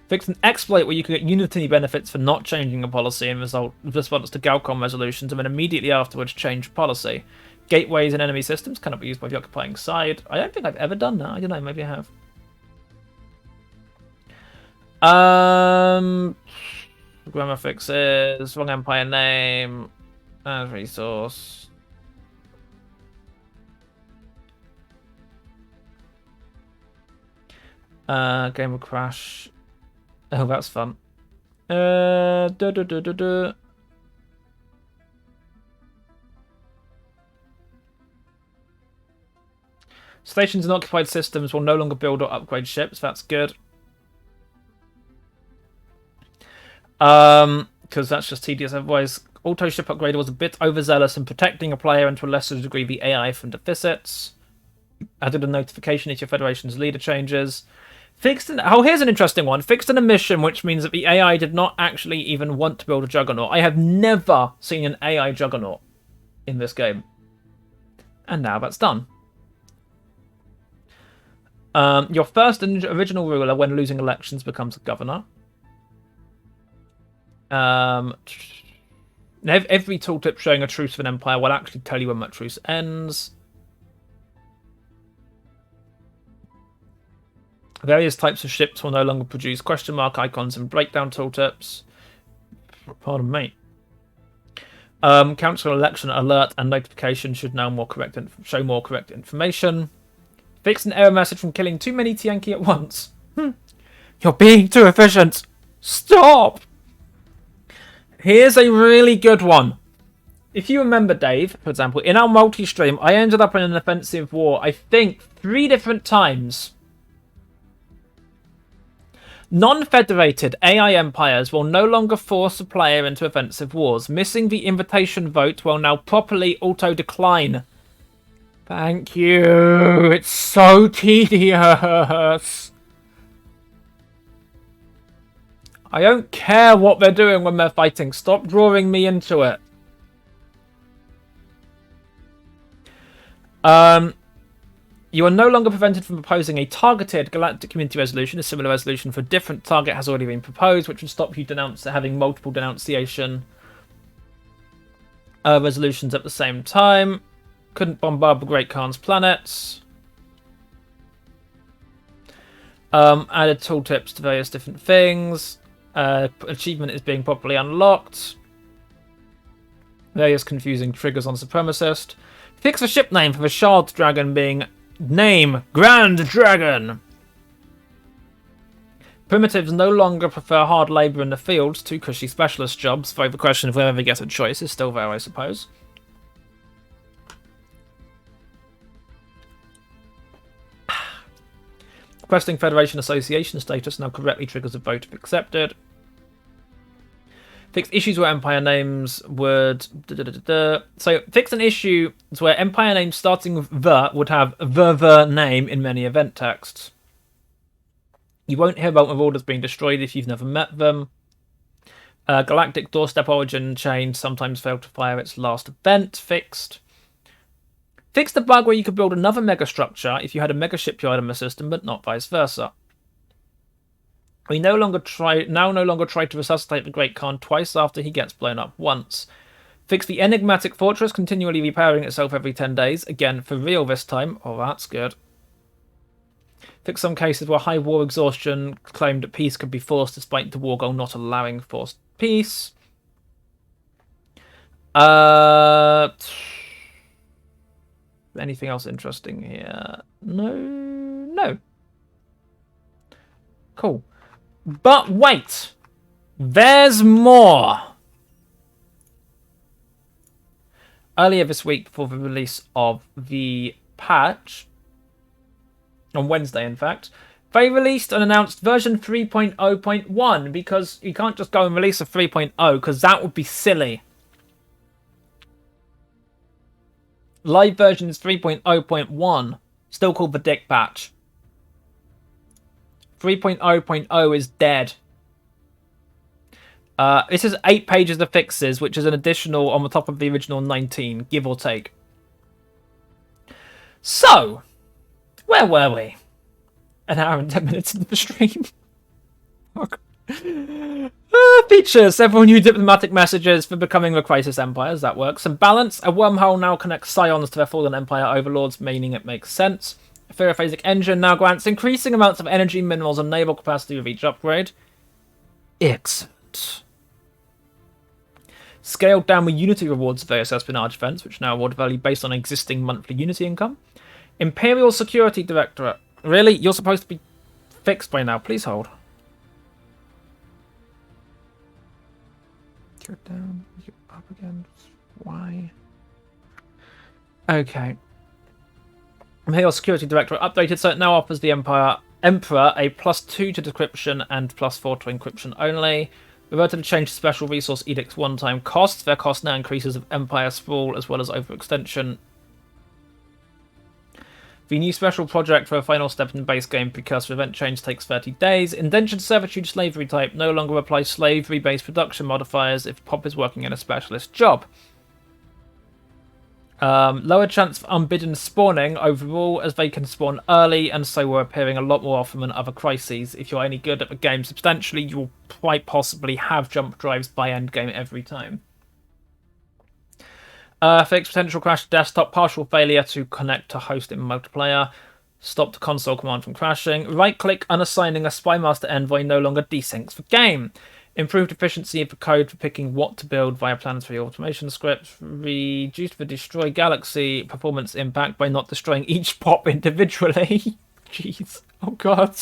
Fix an exploit where you can get Unity benefits for not changing a policy in response to Galcom resolutions, and then immediately afterwards change policy. Gateways in enemy systems cannot be used by the occupying side. I don't think I've ever done that. I don't know, maybe I have. Grammar fixes, wrong empire name, and resource. Game will crash. Oh, that's fun. Stations in occupied systems will no longer build or upgrade ships. That's good. Because that's just tedious otherwise. Auto ship upgrader was a bit overzealous in protecting a player and to a lesser degree the AI from deficits. Added a notification if your Federation's leader changes. Here's an interesting one. Fixed an emission, which means that the AI did not actually even want to build a Juggernaut. I have never seen an AI Juggernaut in this game. And now that's done. Your first and original ruler when losing elections becomes a governor. Every tooltip showing a truce of an empire will actually tell you when that truce ends. Various types of ships will no longer produce question mark icons and breakdown tooltips. Pardon me. Council election alert and notification should now show more correct information. Fix an error message from killing too many Tianki at once. You're being too efficient. Stop! Here's a really good one. If you remember, Dave, for example, in our multi-stream, I ended up in an offensive war, I think, 3 different times. Non-federated AI empires will no longer force a player into offensive wars. Missing the invitation vote will now properly auto-decline Thank you. It's so tedious. I don't care what they're doing when they're fighting. Stop drawing me into it. You are no longer prevented from proposing a targeted galactic community resolution. A similar resolution for a different target has already been proposed, which would stop you having multiple denunciation resolutions at the same time. Couldn't bombard the Great Khan's planets. Added tooltips to various different things. Achievement is being properly unlocked. Various confusing triggers on Supremacist. Fix the ship name for the Shard Dragon being name Grand Dragon. Primitives no longer prefer hard labour in the fields to cushy specialist jobs, though the question of whether they get a choice is still there, I suppose. Requesting Federation Association status now correctly triggers a vote if accepted. Fix issues where Empire names would... So, fix an issue where Empire names starting with the would have the name in many event texts. You won't hear about orders being destroyed if you've never met them. Galactic Doorstep Origin Chain sometimes failed to fire its last event. Fixed. Fix the bug where you could build another mega structure if you had a mega shipyard in the system, but not vice versa. We no longer try to resuscitate the Great Khan twice after he gets blown up once. Fix the enigmatic fortress continually repairing itself every 10 days. Again, for real this time. Oh, that's good. Fix some cases where high war exhaustion claimed that peace could be forced despite the war goal not allowing forced peace. Anything else interesting here? No. Cool. But wait! There's more! Earlier this week, before the release of the patch, on Wednesday in fact, they released and announced version 3.0.1 because you can't just go and release a 3.0 because that would be silly. Live version is 3.0.1, still called the Dick Patch. 3.0.0 is dead. This is 8 pages of fixes, which is an additional on the top of the original 19, give or take. So, where were we? An hour and 10 minutes into the stream. Features several new diplomatic messages for becoming the Crisis Empires. That works. Some balance. A wormhole now connects scions to their fallen Empire overlords, meaning it makes sense. A Ferrophasic engine now grants increasing amounts of energy, minerals, and naval capacity with each upgrade. Excellent. Scaled down with Unity rewards of various espionage events, which now award value based on existing monthly Unity income. Imperial Security Directorate. Really? You're supposed to be fixed by now. Please hold. Go down. Go up again. Why? Okay. Imperial Security Directorate updated, so it now offers the Emperor a +2 to decryption and +4 to encryption only. Reverted to change to Special Resource Edict's one-time costs. Their cost now increases of Empire sprawl as well as overextension. The new special project for a final step in the base game precursor event change takes 30 days. Indentured servitude slavery type no longer applies slavery-based production modifiers if Pop is working in a specialist job. Lower chance for unbidden spawning overall, as they can spawn early and so are appearing a lot more often than other crises. If you're any good at the game substantially, you'll quite possibly have jump drives by endgame every time. Fix potential crash to desktop, partial failure to connect to host in multiplayer. Stop the console command from crashing. Right-click unassigning a Spymaster envoy no longer desyncs the game. Improved efficiency of the code for picking what to build via planetary automation scripts. Reduced the destroy galaxy performance impact by not destroying each pop individually. Jeez. Oh god.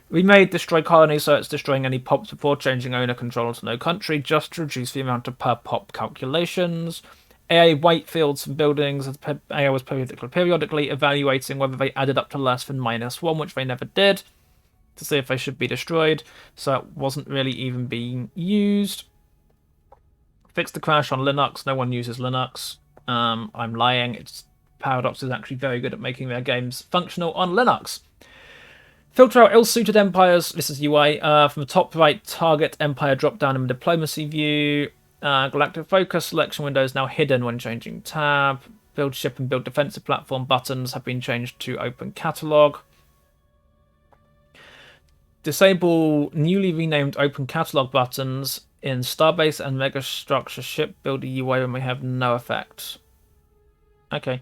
Remade destroy colony so it's destroying any pops before changing owner control to no country, just to reduce the amount of per pop calculations. AI weight fields from buildings as AI was periodically evaluating whether they added up to less than -1, which they never did, to see if they should be destroyed, so it wasn't really even being used. Fixed the crash on Linux. No one uses Linux. I'm lying. It's Paradox is actually very good at making their games functional on Linux. Filter out ill-suited empires. This is UI. From the top right, target empire drop-down in the diplomacy view. Galactic focus selection window is now hidden when changing tab. Build ship and build defensive platform buttons have been changed to open catalog. Disable newly renamed open catalog buttons in Starbase and Megastructure shipbuilder UI when we have no effect. Okay.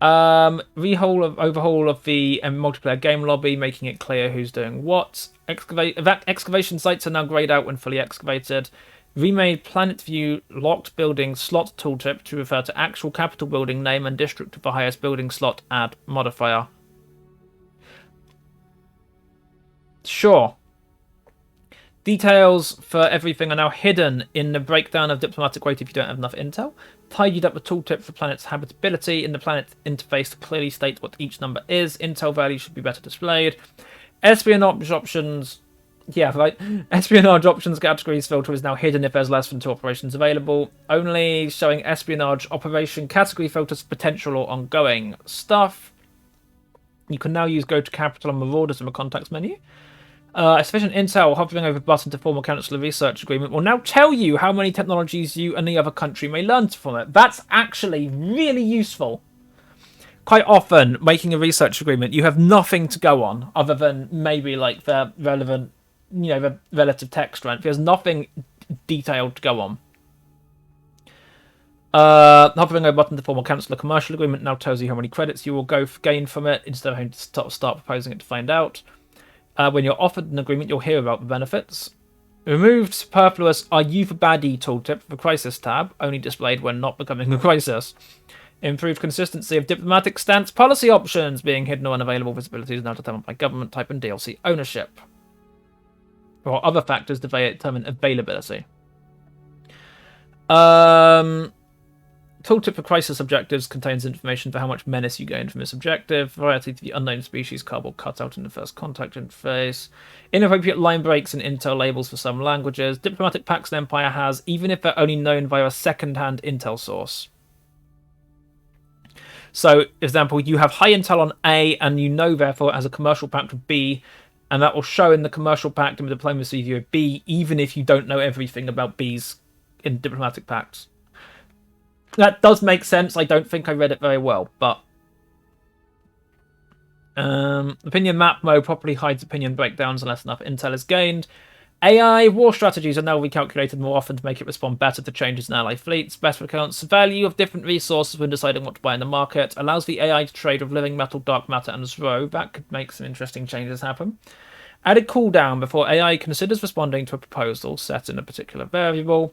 Overhaul of the multiplayer game lobby, making it clear who's doing what. Excavation sites are now grayed out when fully excavated. Remade Planet View locked building slot tooltip to refer to actual capital building name and district of the highest building slot add modifier. Sure. Details for everything are now hidden in the breakdown of diplomatic weight if you don't have enough intel. Tidied up the tooltip for planet's habitability in the planet interface to clearly state what each number is. Intel value should be better displayed. Espionage options. Yeah, right. Espionage options categories filter is now hidden if there's less than 2 operations available. Only showing espionage operation category filters for potential or ongoing stuff. You can now use Go to Capital and Marauders in the context menu. Sufficient intel hovering over the button to form a council research agreement will now tell you how many technologies you and the other country may learn from it. That's actually really useful. Quite often, making a research agreement, you have nothing to go on other than maybe like the relevant, the relative tech strength. There's nothing detailed to go on. Hovering over a button to form or cancel a commercial agreement now tells you how many credits you will gain from it instead of having to start proposing it to find out. When you're offered an agreement, you'll hear about the benefits. Removed superfluous "Are you the baddie" tooltip for the Crisis tab, only displayed when not becoming a crisis. Improved consistency of diplomatic stance policy options, being hidden or unavailable visibility is now determined by government type and DLC ownership. Or other factors determine availability. Tooltip for crisis objectives contains information for how much menace you gain from this objective. Variety to the unknown species card will cut out in the first contact interface. Inappropriate line breaks and intel labels for some languages. Diplomatic packs an empire has, even if they're only known via a second-hand intel source. So, for example, you have high intel on A, and you know, therefore, it has a commercial pact with B, and that will show in the commercial pact and the diplomacy view of B, even if you don't know everything about B's in diplomatic pacts. That does make sense. I don't think I read it very well, but opinion map mode properly hides opinion breakdowns unless enough intel is gained. AI war strategies are now recalculated more often to make it respond better to changes in ally fleets. Better accounts the value of different resources when deciding what to buy in the market. Allows the AI to trade with living metal, dark matter, and Zro. That could make some interesting changes happen. Added cooldown before AI considers responding to a proposal set in a particular variable.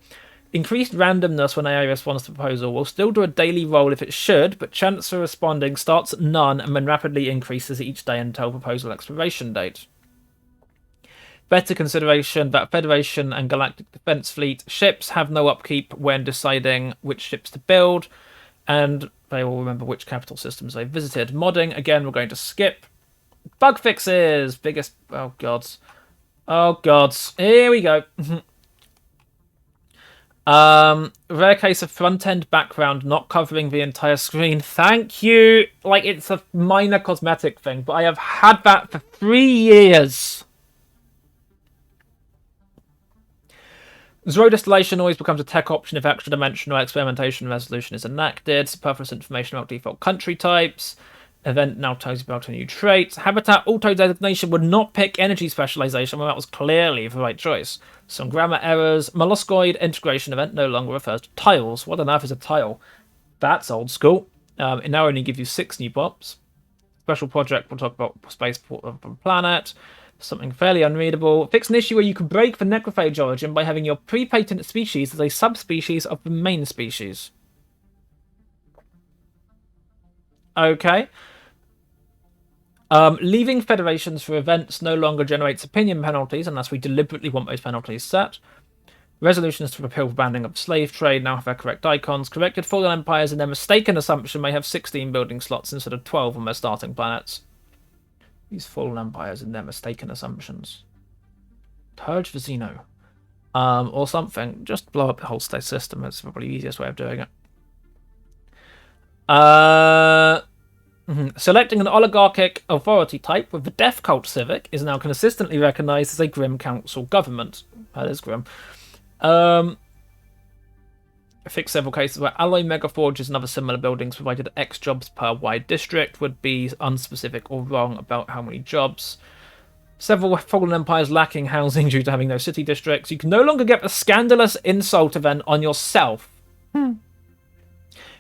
Increased randomness when AI responds to the proposal. Will still do a daily roll if it should, but chance for responding starts at none and then rapidly increases each day until proposal expiration date. Better consideration that Federation and Galactic Defense Fleet ships have no upkeep when deciding which ships to build, and they will remember which capital systems they visited. Modding, again, we're going to skip. Bug fixes! Biggest... Oh, gods. Oh, gods. Here we go. Rare case of front-end background not covering the entire screen. Thank you! Like, it's a minor cosmetic thing, but I have had that for 3 years. Zero distillation always becomes a tech option if extra dimensional experimentation resolution is enacted. Superfluous information about default country types. Event now tells you about a new trait. Habitat auto-designation would not pick energy specialization when that was clearly the right choice. Some grammar errors. Molluscoid integration event no longer refers to tiles. What on earth is a tile? That's old school. It now only gives you 6 new pops. Special project, we'll talk about spaceport of the planet. Something fairly unreadable. Fix an issue where you can break the necrophage origin by having your pre-patent species as a subspecies of the main species. Okay. Leaving federations for events no longer generates opinion penalties unless we deliberately want those penalties set. Resolutions to repeal the banning of slave trade now have their correct icons. Corrected fallen empires in their mistaken assumption may have 16 building slots instead of 12 on their starting planets. These fallen empires in their mistaken assumptions. Purge the Xeno. Or something. Just blow up the whole state system. It's probably the easiest way of doing it. Selecting an oligarchic authority type with the Death Cult civic is now consistently recognized as a grim council government. That is grim. Fix several cases where alloy megaforges and other similar buildings provided X jobs per wide district would be unspecific or wrong about how many jobs. Several fallen empires lacking housing due to having no city districts. You can no longer get the scandalous insult event on yourself.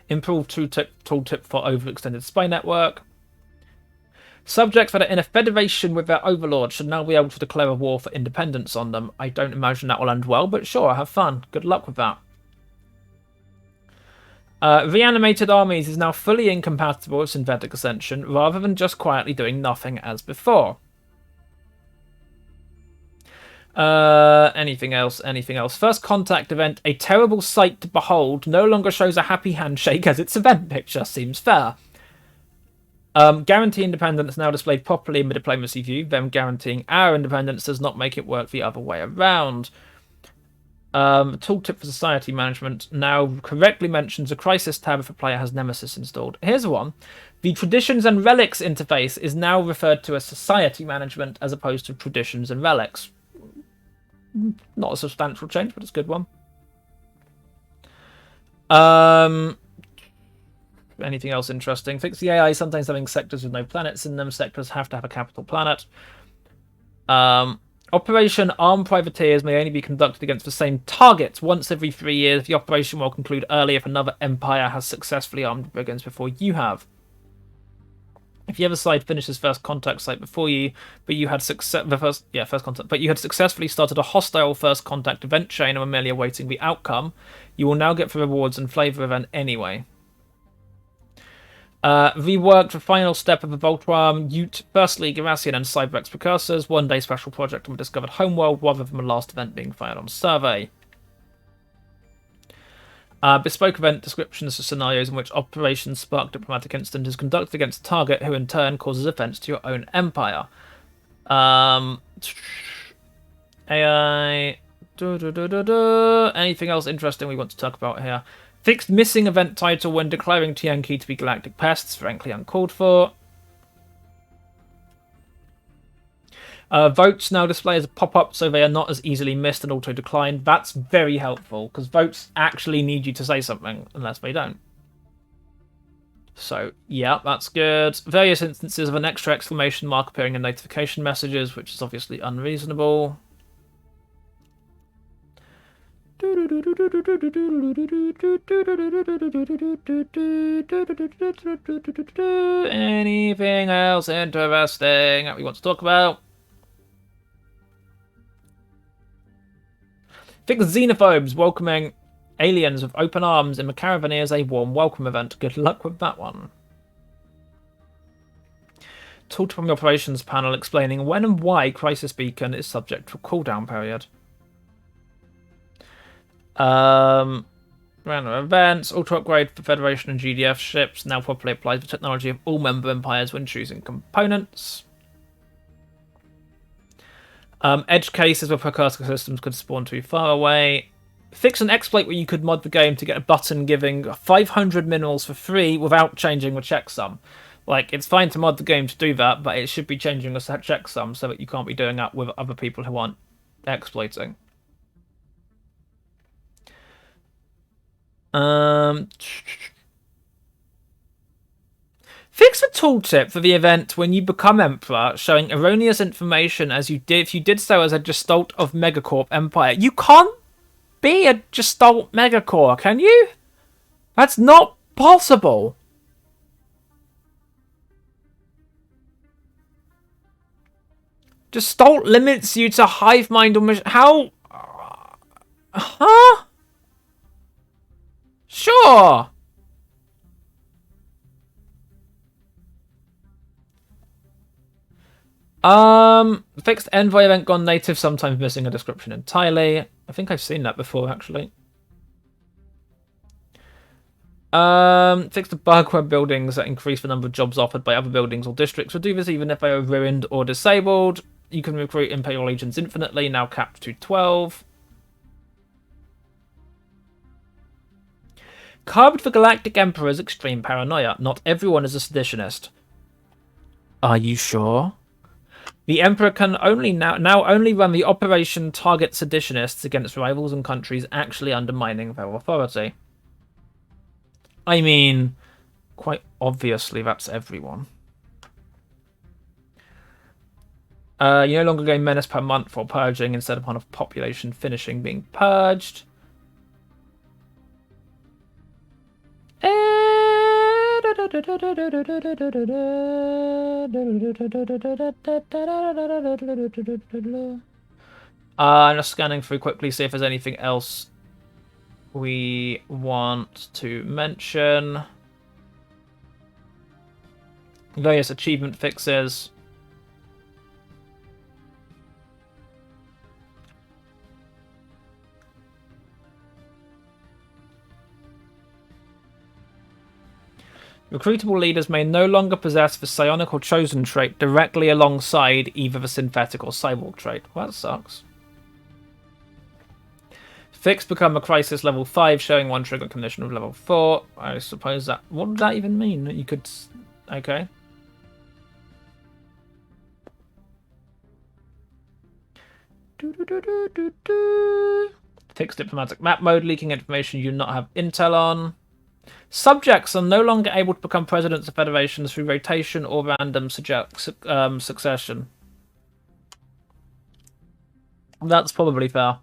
Improved tooltip for overextended spy network. Subjects that are in a federation with their overlord should now be able to declare a war for independence on them. I don't imagine that will end well, but sure, have fun. Good luck with that. Reanimated armies is now fully incompatible with synthetic ascension, rather than just quietly doing nothing as before. Anything else? First contact event, a terrible sight to behold, no longer shows a happy handshake as its event picture. Seems fair. Guarantee independence now displayed properly in the diplomacy view. Them guaranteeing our independence does not make it work the other way around. Tooltip for society management now correctly mentions a crisis tab if a player has Nemesis installed. Here's one. The traditions and relics interface is now referred to as society management as opposed to traditions and relics. Not a substantial change, but it's a good one. Anything else interesting? Fix the AI sometimes having sectors with no planets in them. Sectors have to have a capital planet. Operation Armed Privateers may only be conducted against the same targets once every 3 years. The operation will conclude early if another empire has successfully armed brigands before you have. If the other side finishes first contact site before you, but you had you had successfully started a hostile first contact event chain and were merely awaiting the outcome, you will now get the rewards and flavor event anyway. Reworked the final step of the Voltram, Ute, Firstly, Gerassian and Cyberx precursors, one-day special project on the discovered homeworld rather than the last event being fired on survey. Bespoke event descriptions for scenarios in which Operation Spark Diplomatic Instant is conducted against a target who in turn causes offense to your own empire. AI... Anything else interesting we want to talk about here? Fixed missing event title when declaring TNK to be galactic pests, frankly uncalled for. Votes now display as a pop-up so they are not as easily missed and auto-declined. That's very helpful, because votes actually need you to say something, unless they don't. So, yeah, that's good. Various instances of an extra exclamation mark appearing in notification messages, which is obviously unreasonable. Anything else interesting that we want to talk about? Fix xenophobes welcoming aliens with open arms in the Caravaneers a warm welcome event. Good luck with that one. Tooltip from the operations panel explaining when and why Crisis Beacon is subject to a cooldown period. Random events, auto upgrade for Federation and GDF ships now properly applies the technology of all member empires when choosing components. Edge cases where precursor systems could spawn too far away. Fix an exploit where you could mod the game to get a button giving 500 minerals for free without changing the checksum. Like, it's fine to mod the game to do that, but it should be changing the checksum so that you can't be doing that with other people who aren't exploiting. Fix a tooltip for the event when you become Emperor, showing erroneous information as you did if you did so as a Gestalt of Megacorp Empire. You can't be a Gestalt Megacorp, can you? That's not possible. Gestalt limits you to hive mind or mission. How? Huh? Sure. Fixed envoy event gone native, sometimes missing a description entirely. I think I've seen that before, actually. Fixed a bug where buildings that increase the number of jobs offered by other buildings or districts will do this even if they are ruined or disabled. You can recruit Imperial Legions infinitely, now capped to 12. Curbed the Galactic Emperor's extreme paranoia. Not everyone is a seditionist. Are you sure? The Emperor can only now only run the operation target seditionists against rivals and countries actually undermining their authority. I mean, quite obviously that's everyone. You no longer gain menace per month for purging instead upon a population finishing being purged. I'm just scanning through quickly, see if there's anything else we want to mention. Various achievement fixes. Recruitable leaders may no longer possess the psionic or chosen trait directly alongside either the synthetic or cyborg trait. Well, that sucks. Fix become a crisis level 5, showing one trigger condition of level 4. I suppose that... What does that even mean? You could... Okay. Fix diplomatic map mode, leaking information you do not have intel on. Subjects are no longer able to become presidents of federations through rotation or random succession. That's probably fair.